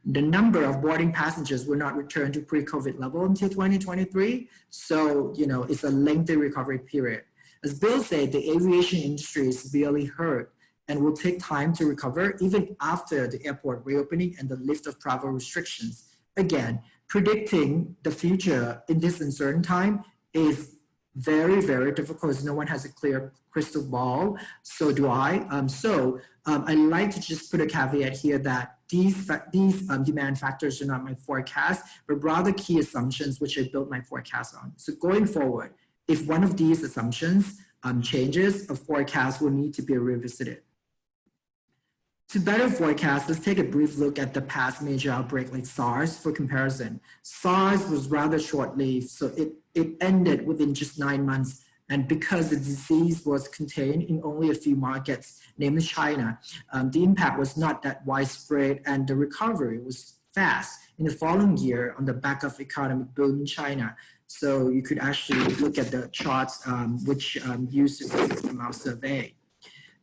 The number of boarding passengers will not return to pre-COVID level until 2023, so it's a lengthy recovery period. As Bill said, the aviation industry is severely hurt and will take time to recover even after the airport reopening and the lift of travel restrictions. Again, predicting the future in this uncertain time is very, very difficult as no one has a clear crystal ball. So do I. I like to just put a caveat here that these demand factors are not my forecast, but rather key assumptions which I built my forecast on. So going forward, if one of these assumptions changes, a forecast will need to be revisited. To better forecast, let's take a brief look at the past major outbreak like SARS for comparison. SARS was rather short-lived, so it ended within just 9 months. And because the disease was contained in only a few markets, namely China, the impact was not that widespread and the recovery was fast in the following year on the back of economic boom in China. So you could actually look at the charts which used statistics from our survey.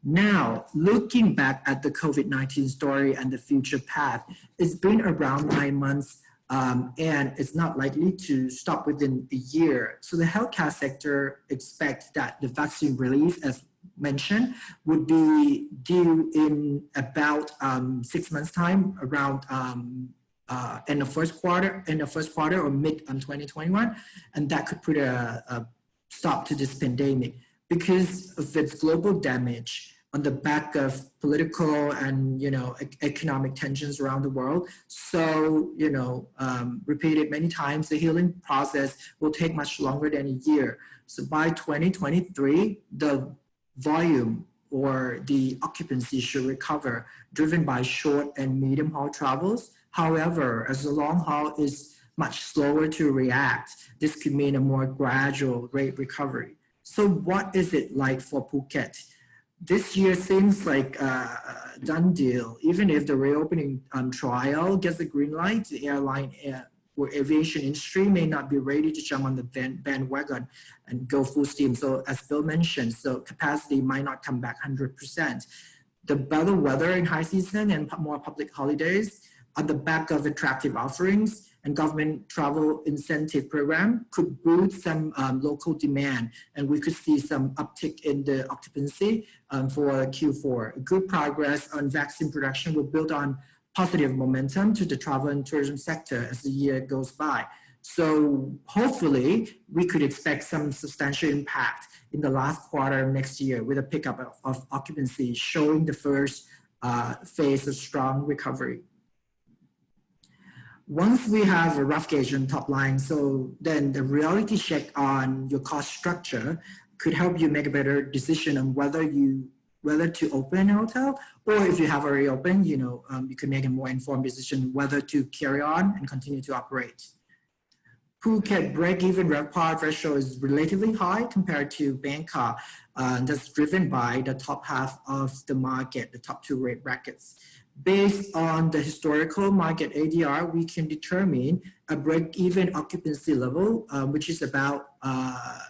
Now, looking back at the COVID-19 story and the future path, it's been around 9 months and it's not likely to stop within a year. So the healthcare sector expects that the vaccine release, as mentioned, would be due in about 6 months' time, around in the first quarter or mid 2021, and that could put a stop to this pandemic because of its global damage on the back of political and economic tensions around the world. So repeated many times, the healing process will take much longer than a year. So by 2023, the volume or the occupancy should recover, driven by short and medium haul travels. However, as the long haul is much slower to react, this could mean a more gradual rate recovery. So what is it like for Phuket? This year seems like a done deal. Even if the reopening trial gets the green light, the airline or aviation industry may not be ready to jump on the bandwagon and go full steam. So as Bill mentioned, so capacity might not come back 100%. The better weather in high season and more public holidays on the back of attractive offerings and government travel incentive program could boost some local demand, and we could see some uptick in the occupancy for Q4. Good progress on vaccine production will build on positive momentum to the travel and tourism sector as the year goes by. So hopefully we could expect some substantial impact in the last quarter of next year with a pickup of occupancy showing the first phase of strong recovery. Once we have a rough gauge on top line, so then the reality check on your cost structure could help you make a better decision on whether to open a hotel, or if you have already opened, you can make a more informed decision whether to carry on and continue to operate. Phuket break-even RevPAR threshold is relatively high compared to Bangkok. That's driven by the top half of the market, the top two rate brackets. Based on the historical market ADR, we can determine a break-even occupancy level, which is about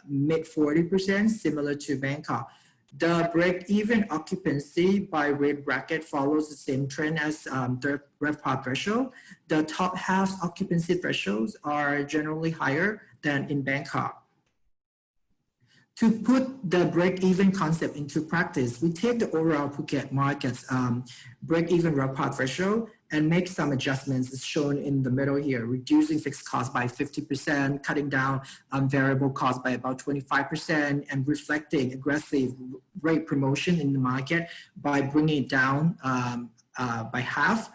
mid 40%, similar to Bangkok. The break-even occupancy by rate bracket follows the same trend as the RevPAR threshold. The top half occupancy thresholds are generally higher than in Bangkok. To put the break-even concept into practice, we take the overall Phuket market's break-even RevPAR threshold and make some adjustments as shown in the middle here, reducing fixed costs by 50%, cutting down variable costs by about 25%, and reflecting aggressive rate promotion in the market by bringing it down by half.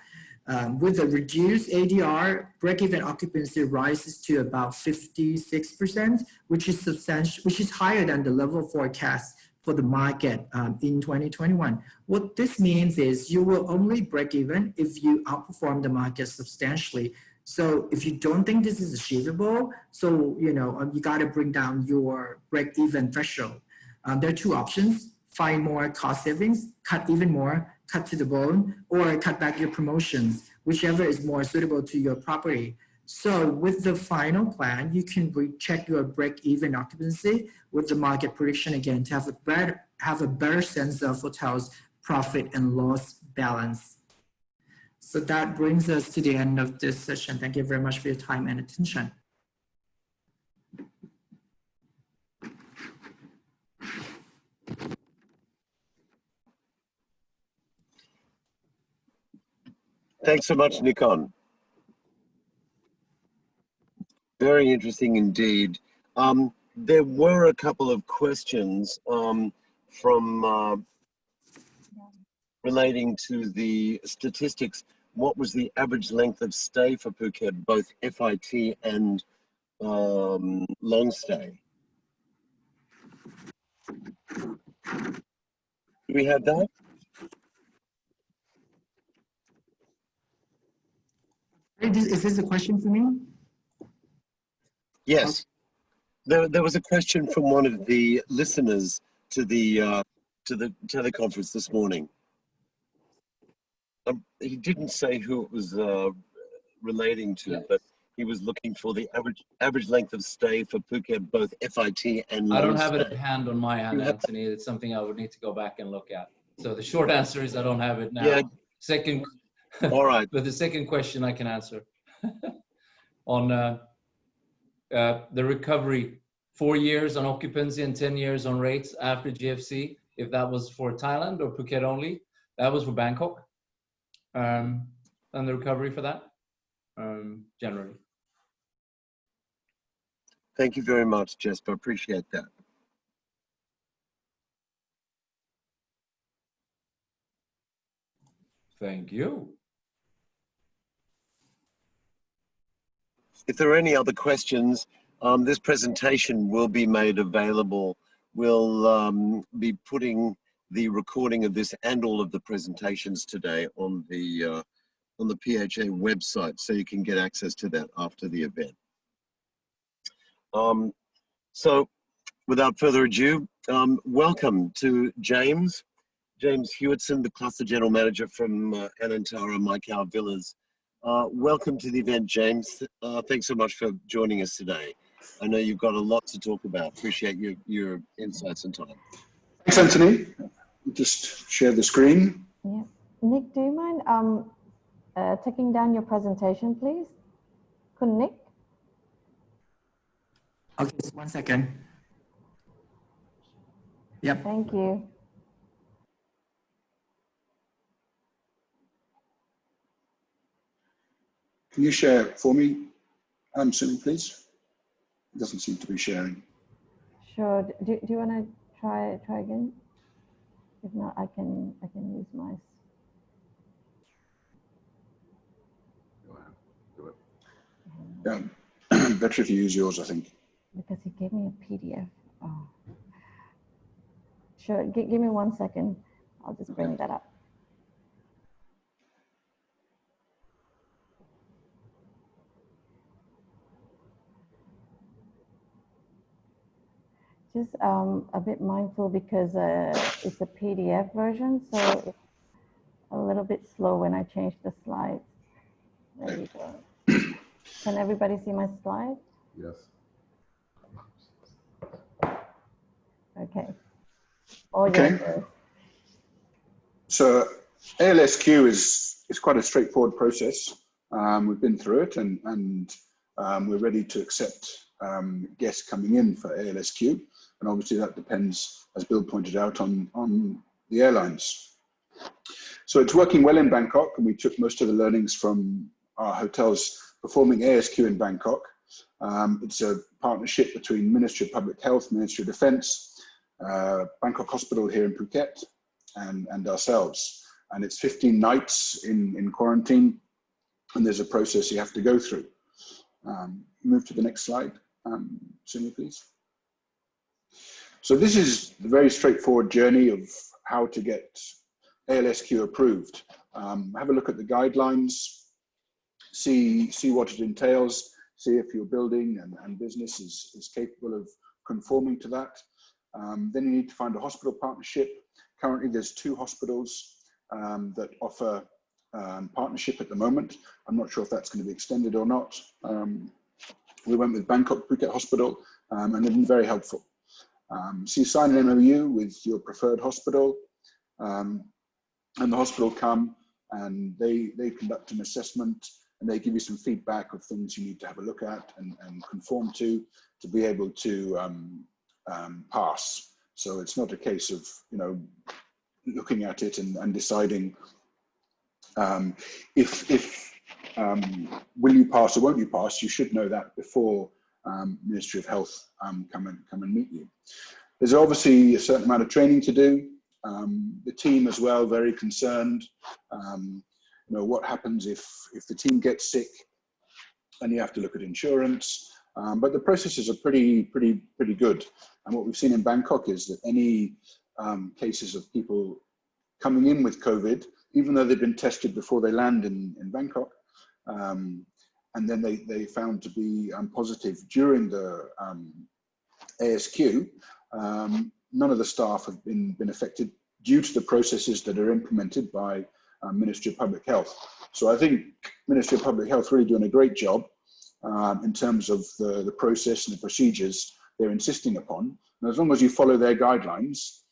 With the reduced ADR, break-even occupancy rises to about 56%, which is substantial, which is higher than the level forecast for the market in 2021. What this means is you will only break even if you outperform the market substantially. So if you don't think this is achievable, so you got to bring down your break-even threshold. There are two options: find more cost savings, cut even more, cut to the bone, or cut back your promotions, whichever is more suitable to your property. So with the final plan, you can recheck your break-even occupancy with the market prediction again to have a better sense of hotel's profit and loss balance. So that brings us to the end of this session. Thank you very much for your time and attention. Thanks so much, Nikon. Very interesting indeed. There were a couple of questions from relating to the statistics. What was the average length of stay for Phuket, both FIT and long stay? Do we have that? Is this a question for me? Yes. There was a question from one of the listeners to the teleconference this morning. He didn't say who it was relating to, but he was looking for the average length of stay for Phuket, both FIT and long I don't have stay. it at hand on my hand, Anthony. It's something I would need to go back and look at. So the short answer is I don't have it now. Yeah. Second, all right. But the second question I can answer on the recovery, 4 years on occupancy and 10 years on rates after GFC. If that was for Thailand or Phuket only, that was for Bangkok. And the recovery for that, generally. Thank you very much, Jesper. Appreciate that. Thank you. If there are any other questions, this presentation will be made available. We'll be putting the recording of this and all of the presentations today on the PHA website, so you can get access to that after the event. So without further ado, welcome to James Hewitson, the Cluster General Manager from Anantara Maikau Villas. Welcome to the event, James. Thanks so much for joining us today. I know you've got a lot to talk about. Appreciate your insights and time. Thanks, Anthony. Just share the screen. Nick, do you mind taking down your presentation, please? Could Nick? Okay, just 1 second. Yep. Thank you. Can you share it for me, Sumi, please? It doesn't seem to be sharing. Sure. Do you want to try again? If not, I can use my. Better if you use yours, I think. Because he gave me a PDF. Oh. Sure. Give me 1 second. I'll just bring that up. Just a bit mindful because it's a PDF version, so it's a little bit slow when I change the slides. There you go. Can everybody see my slide? Yes. Okay. All Okay. yours. So ALSQ is quite a straightforward process. We've been through it, and we're ready to accept guests coming in for ALSQ. And obviously that depends, as Bill pointed out, on the airlines. So it's working well in Bangkok, and we took most of the learnings from our hotels performing ASQ in Bangkok. It's a partnership between Ministry of Public Health, Ministry of Defence, Bangkok Hospital here in Phuket, and ourselves. And it's 15 nights in quarantine, and there's a process you have to go through. Move to the next slide, Sumi, please. So this is the very straightforward journey of how to get ALSQ approved. Have a look at the guidelines, see what it entails, see if your building and business is capable of conforming to that. Then you need to find a hospital partnership. Currently there's 2 hospitals that offer partnership at the moment. I'm not sure if that's going to be extended or not. We went with Bangkok Phuket Hospital, and they've been very helpful. So you sign an MOU with your preferred hospital, and the hospital come and they conduct an assessment, and they give you some feedback of things you need to have a look at and conform to be able to pass. So it's not a case of, you know, looking at it and deciding will you pass or won't you pass. You should know that before Ministry of Health come and meet you. There's obviously a certain amount of training to do. The team as well, very concerned. You know, what happens if the team gets sick, and you have to look at insurance. But the processes are pretty good. And what we've seen in Bangkok is that any cases of people coming in with COVID, even though they've been tested before they land in Bangkok, and then they found to be positive during the ASQ, none of the staff have been affected due to the processes that are implemented by Ministry of Public Health. So I think Ministry of Public Health really doing a great job in terms of the process and the procedures they're insisting upon. And as long as you follow their guidelines,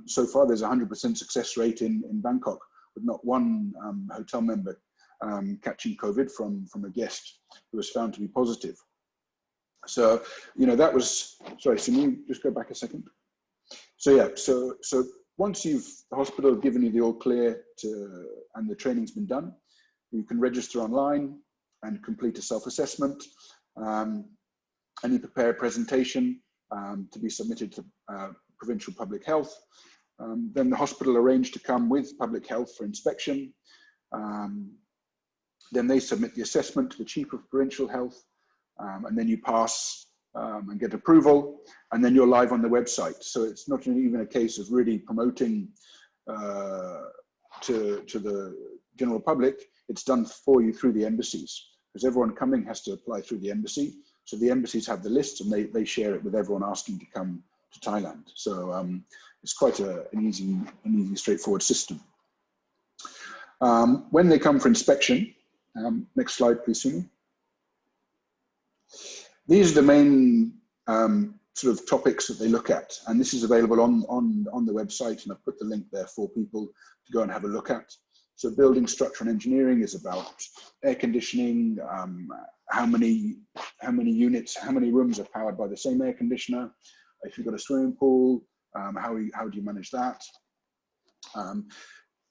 so far there's a 100% success rate in Bangkok, with not one hotel member catching COVID from a guest who was found to be positive. So, you know, that was, sorry, can you just go back a second? So yeah, so once the hospital have given you the all clear and the training's been done, you can register online and complete a self-assessment, and you prepare a presentation to be submitted to Provincial Public Health. Then the hospital arranged to come with Public Health for inspection. Then they submit the assessment to the Chief of Provincial Health, and then you pass and get approval, and then you're live on the website. So it's not even a case of really promoting to the general public. It's done for you through the embassies, because everyone coming has to apply through the embassy. So the embassies have the list, and they share it with everyone asking to come to Thailand. So it's quite an easy, straightforward system. When they come for inspection, next slide, please, Sumi. These are the main sort of topics that they look at. And this is available on the website, and I've put the link there for people to go and have a look at. So building structure and engineering is about air conditioning, how many units, how many rooms are powered by the same air conditioner. If you've got a swimming pool, how do you manage that?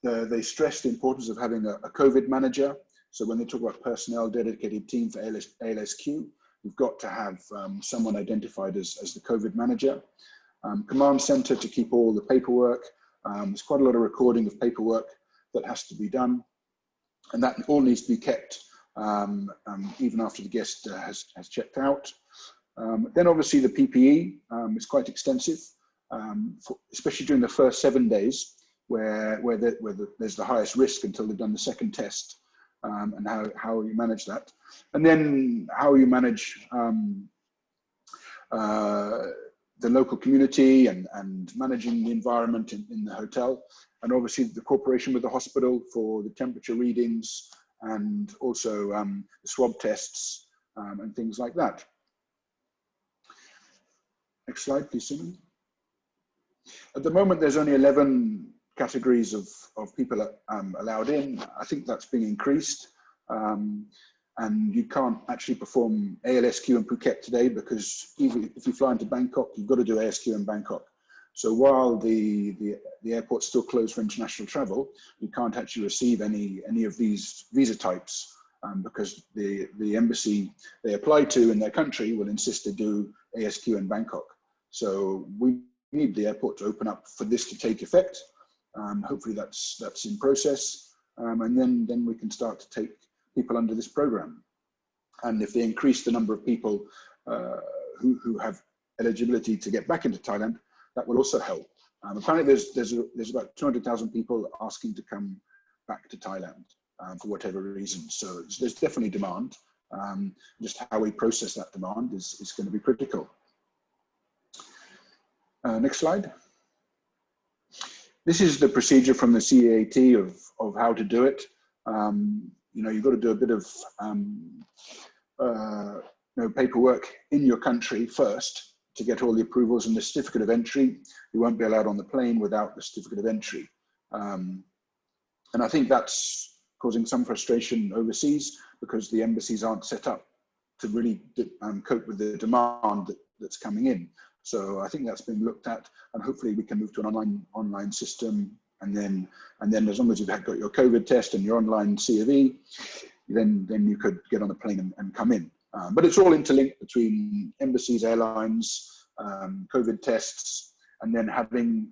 They stress the importance of having a COVID manager. So when they talk about personnel, dedicated team for ALSQ, you've got to have someone identified as the COVID manager. Command center to keep all the paperwork. There's quite a lot of recording of paperwork that has to be done. And that all needs to be kept even after the guest has checked out. Then obviously the PPE is quite extensive, especially during the first 7 days where there's the highest risk until they've done the second test, and how you manage that. And then how you manage the local community and managing the environment in the hotel, and obviously the cooperation with the hospital for the temperature readings and also the swab tests and things like that. Next slide, please, Simon. At the moment, there's only 11 categories of people allowed in. I think that's being increased. And you can't actually perform ALSQ in Phuket today because even if you fly into Bangkok, you've got to do ASQ in Bangkok. So while the airport's still closed for international travel, you can't actually receive any of these visa types because the embassy they apply to in their country will insist they do ASQ in Bangkok. So we need the airport to open up for this to take effect. Hopefully that's in process, and then we can start to take people under this program. And if they increase the number of people who have eligibility to get back into Thailand, that will also help. Apparently there's about 200,000 people asking to come back to Thailand for whatever reason. So there's definitely demand. Just how we process that demand is going to be critical. Next slide. This is the procedure from the CAT of how to do it. You've got to do a bit of paperwork in your country first to get all the approvals and the certificate of entry. You won't be allowed on the plane without the certificate of entry. And I think that's causing some frustration overseas because the embassies aren't set up to really cope with the demand that's coming in. So I think that's been looked at, and hopefully we can move to an online system. And then as long as you've got your COVID test and your online C of E, then you could get on a plane and come in. But it's all interlinked between embassies, airlines, COVID tests, and then having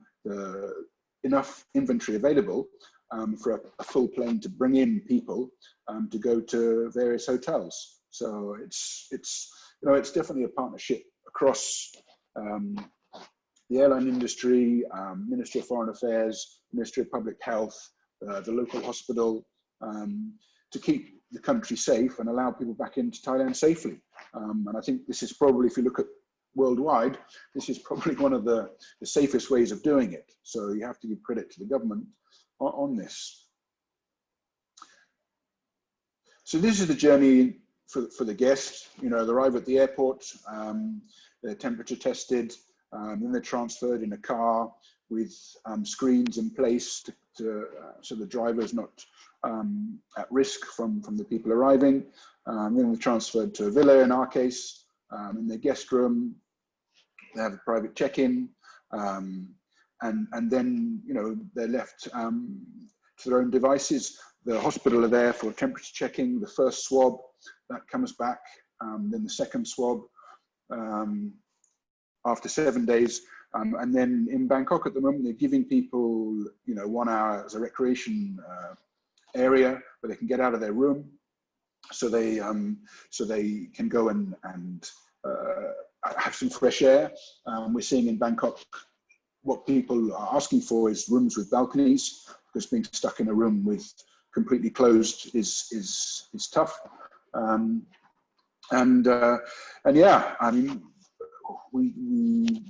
enough inventory available for a full plane to bring in people to go to various hotels. So it's definitely a partnership across the airline industry, Ministry of Foreign Affairs, Ministry of Public Health, the local hospital, to keep the country safe and allow people back into Thailand safely. And I think this is probably, if you look at worldwide, this is probably one of the safest ways of doing it. So you have to give credit to the government on this. So this is the journey for the guest. They arrive at the airport, they're temperature tested, then they're transferred in a car with screens in place so the driver is not at risk from the people arriving. Then they're transferred to a villa in our case, in their guest room. They have a private check-in, and then they're left to their own devices. The hospital are there for temperature checking, the first swab that comes back, then the second swab after 7 days. And then in Bangkok at the moment, they're giving people, 1 hour as a recreation area where they can get out of their room, so they can go and have some fresh air. We're seeing in Bangkok what people are asking for is rooms with balconies, because being stuck in a room with completely closed is tough. And yeah, I mean, we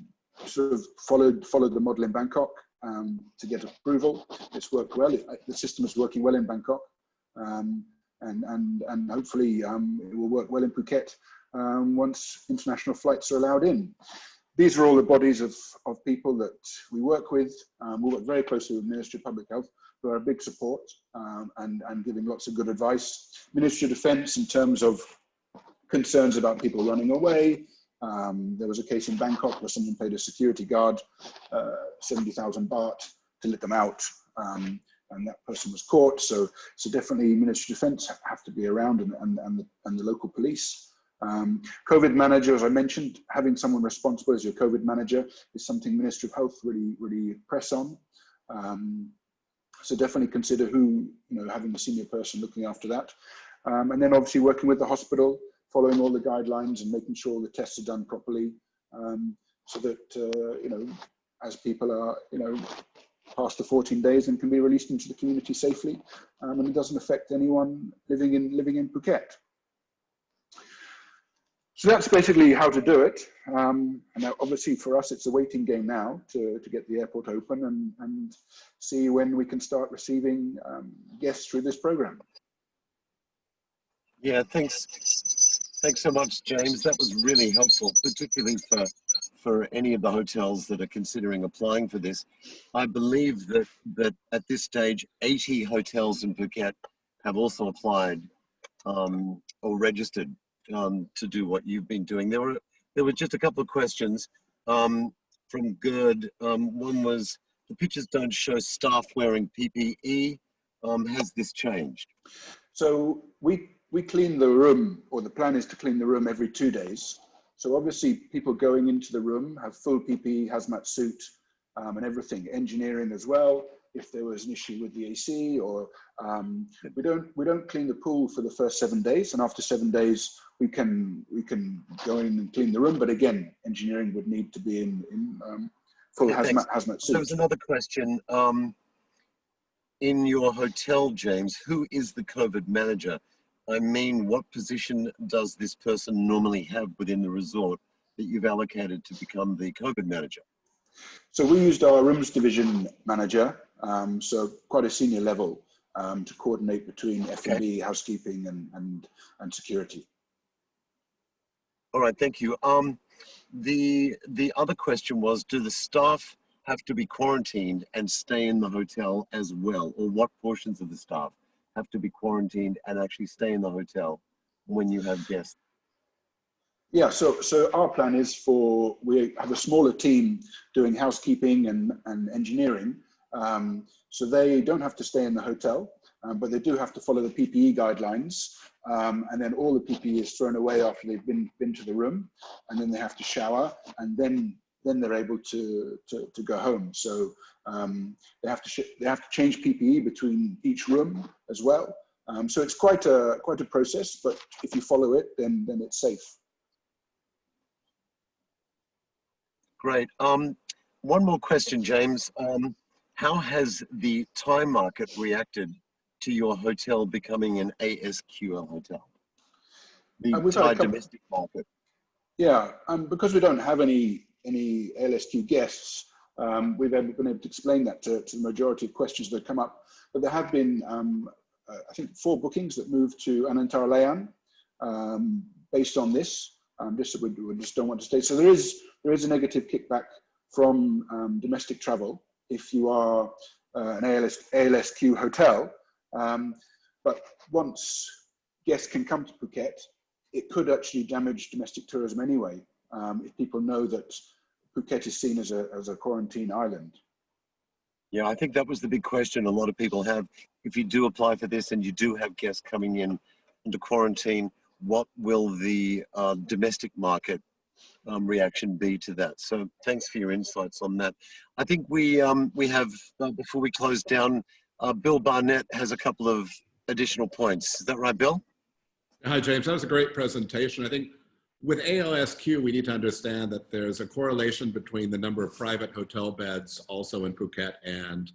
sort of followed the model in Bangkok to get approval. It's worked well. The system is working well in Bangkok, and hopefully it will work well in Phuket once international flights are allowed in. these are all the bodies of people that we work with. We work very closely with Ministry of Public Health, who are a big support and giving lots of good advice. Ministry of Defence in terms of concerns about people running away. There was a case in Bangkok where someone paid a security guard 70,000 baht to let them out, and that person was caught. So definitely Ministry of Defence have to be around, and the local police. COVID manager, as I mentioned, having someone responsible as your COVID manager is something Ministry of Health really press on. So definitely consider having a senior person looking after that. And then obviously working with the hospital, following all the guidelines and making sure all the tests are done properly, so that, as people are, past the 14 days and can be released into the community safely, and it doesn't affect anyone living in Phuket. So that's basically how to do it. And now obviously for us, it's a waiting game now to get the airport open and see when we can start receiving guests through this program. Yeah, thanks so much, James. That was really helpful, particularly for any of the hotels that are considering applying for this. I believe that at this stage, 80 hotels in Phuket have also applied or registered to do what you've been doing. There were just a couple of questions from Gerd. One was, the pictures don't show staff wearing PPE. Has this changed? So we clean the room, or the plan is to clean the room every 2 days. So obviously people going into the room have full PPE, hazmat suit, and everything, engineering as well. If there was an issue with the AC, or we don't clean the pool for the first 7 days, and after 7 days we can go in and clean the room. But again, engineering would need to be in full hazmat suit. There was another question. In your hotel, James, who is the COVID manager? I mean, what position does this person normally have within the resort that you've allocated to become the COVID manager? So we used our rooms division manager, so quite a senior level, to coordinate between F&B, housekeeping, and security. All right, thank you. The other question was, do the staff have to be quarantined and stay in the hotel as well, or what portions of the staff have to be quarantined and actually stay in the hotel when you have guests? Yeah, so our plan is we have a smaller team doing housekeeping and engineering, so they don't have to stay in the hotel, but they do have to follow the PPE guidelines, and then all the PPE is thrown away after they've been to the room, and then they have to shower, and then they're able to go home. So they have to change PPE between each room as well. So it's quite a process, but if you follow it, then it's safe. Great. One more question, James. How has the Thai market reacted to your hotel becoming an ASQ hotel? The Thai domestic market. Yeah, because we don't have any ALSQ guests, we've been able to explain that to the majority of questions that come up. But there have been, I think, 4 bookings that moved to Anantara based on this. Just that we just don't want to stay. So there is a negative kickback from domestic travel if you are an ALSQ hotel. But once guests can come to Phuket, it could actually damage domestic tourism anyway, if people know that Phuket is seen as a quarantine island. Yeah, I think that was the big question a lot of people have. If you do apply for this and you do have guests coming in into quarantine, what will the domestic market reaction be to that? So thanks for your insights on that. I think we have, before we close down, Bill Barnett has a couple of additional points. Is that right, Bill? Hi, James. That was a great presentation. I think with ALSQ, we need to understand that there's a correlation between the number of private hotel beds also in Phuket and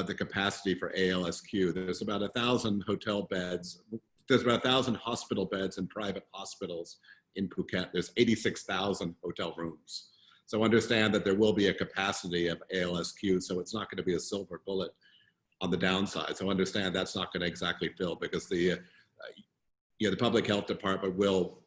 the capacity for ALSQ. There's about 1,000 hotel beds. There's about 1,000 hospital beds in private hospitals in Phuket. There's 86,000 hotel rooms. So understand that there will be a capacity of ALSQ, so it's not going to be a silver bullet on the downside. So understand that's not going to exactly fill, because the public health department will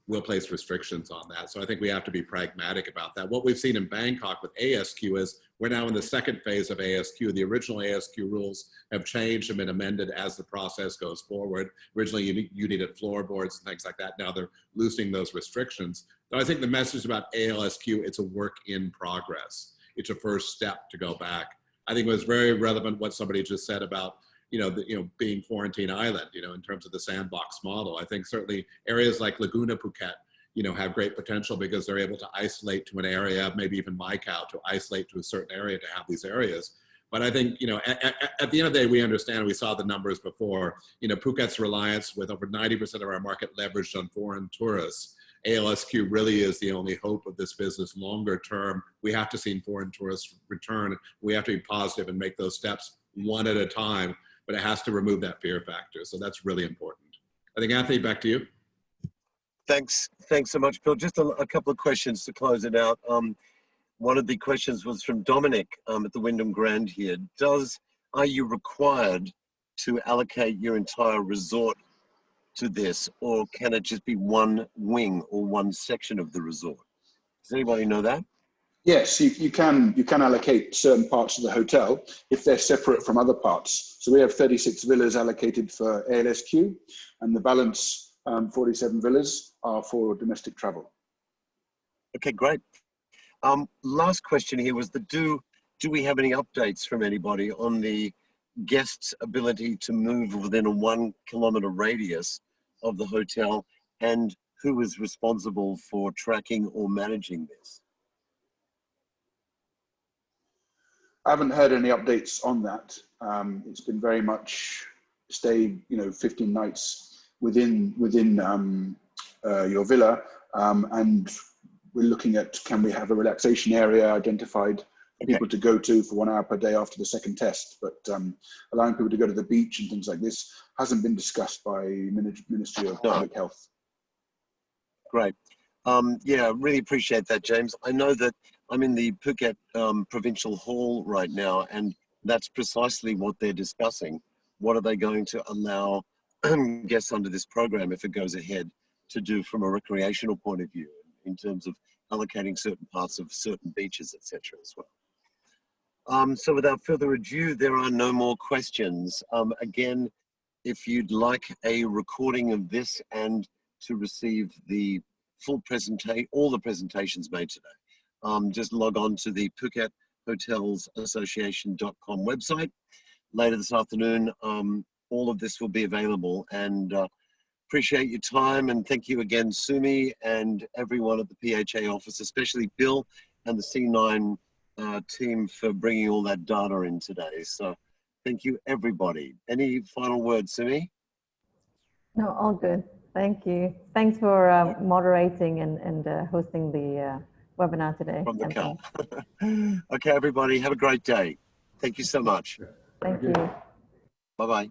we'll place restrictions on that. So I think we have to be pragmatic about that. What we've seen in Bangkok with ASQ is we're now in the second phase of ASQ. The original ASQ rules have changed and been amended as the process goes forward. Originally, you needed floorboards and things like that. Now they're loosening those restrictions. So I think the message about ALSQ, it's a work in progress. It's a first step to go back. I think it was very relevant what somebody just said about being quarantine island, in terms of the sandbox model. I think certainly areas like Laguna Phuket, have great potential because they're able to isolate to an area, maybe even Macau to isolate to a certain area to have these areas. But I think, at the end of the day, we understand, we saw the numbers before, Phuket's reliance with over 90% of our market leveraged on foreign tourists. ALSQ really is the only hope of this business longer term. We have to see foreign tourists return. We have to be positive and make those steps one at a time, but it has to remove that fear factor. So that's really important. I think, Anthony, back to you. Thanks so much, Bill. Just a couple of questions to close it out. One of the questions was from Dominic at the Wyndham Grand here. Are you required to allocate your entire resort to this, or can it just be one wing or one section of the resort? Does anybody know that? Yes, you can allocate certain parts of the hotel if they're separate from other parts. So we have 36 villas allocated for ALSQ, and the balance 47 villas are for domestic travel. Okay, great. Last question here was do we have any updates from anybody on the guests' ability to move within a 1 kilometer radius of the hotel, and who is responsible for tracking or managing this? I haven't heard any updates on that. It's been very much stay, 15 nighs within your villa, and we're looking at, can we have a relaxation area identified for people to go to for 1 hour per day after the second test, but allowing people to go to the beach and things like this hasn't been discussed by Ministry of Public Health. Great. Yeah, really appreciate that, James. I know that I'm in the Phuket Provincial Hall right now, and that's precisely what they're discussing. What are they going to allow guests under this program, if it goes ahead, to do from a recreational point of view, in terms of allocating certain parts of certain beaches, etc. as well. So without further ado, there are no more questions. Again, if you'd like a recording of this and to receive the full presentation, all the presentations made today, just log on to the Phuket Hotels Association.com website. Later this afternoon, all of this will be available, and appreciate your time, and thank you again, Sumi, and everyone at the PHA office, especially Bill and the C9 team for bringing all that data in today. So thank you, everybody. Any final words, Sumi? No, all good. Thank you. Thanks for moderating and hosting the webinar today. From the car. Okay, everybody, have a great day. Thank you so much. Thank you. Bye-bye.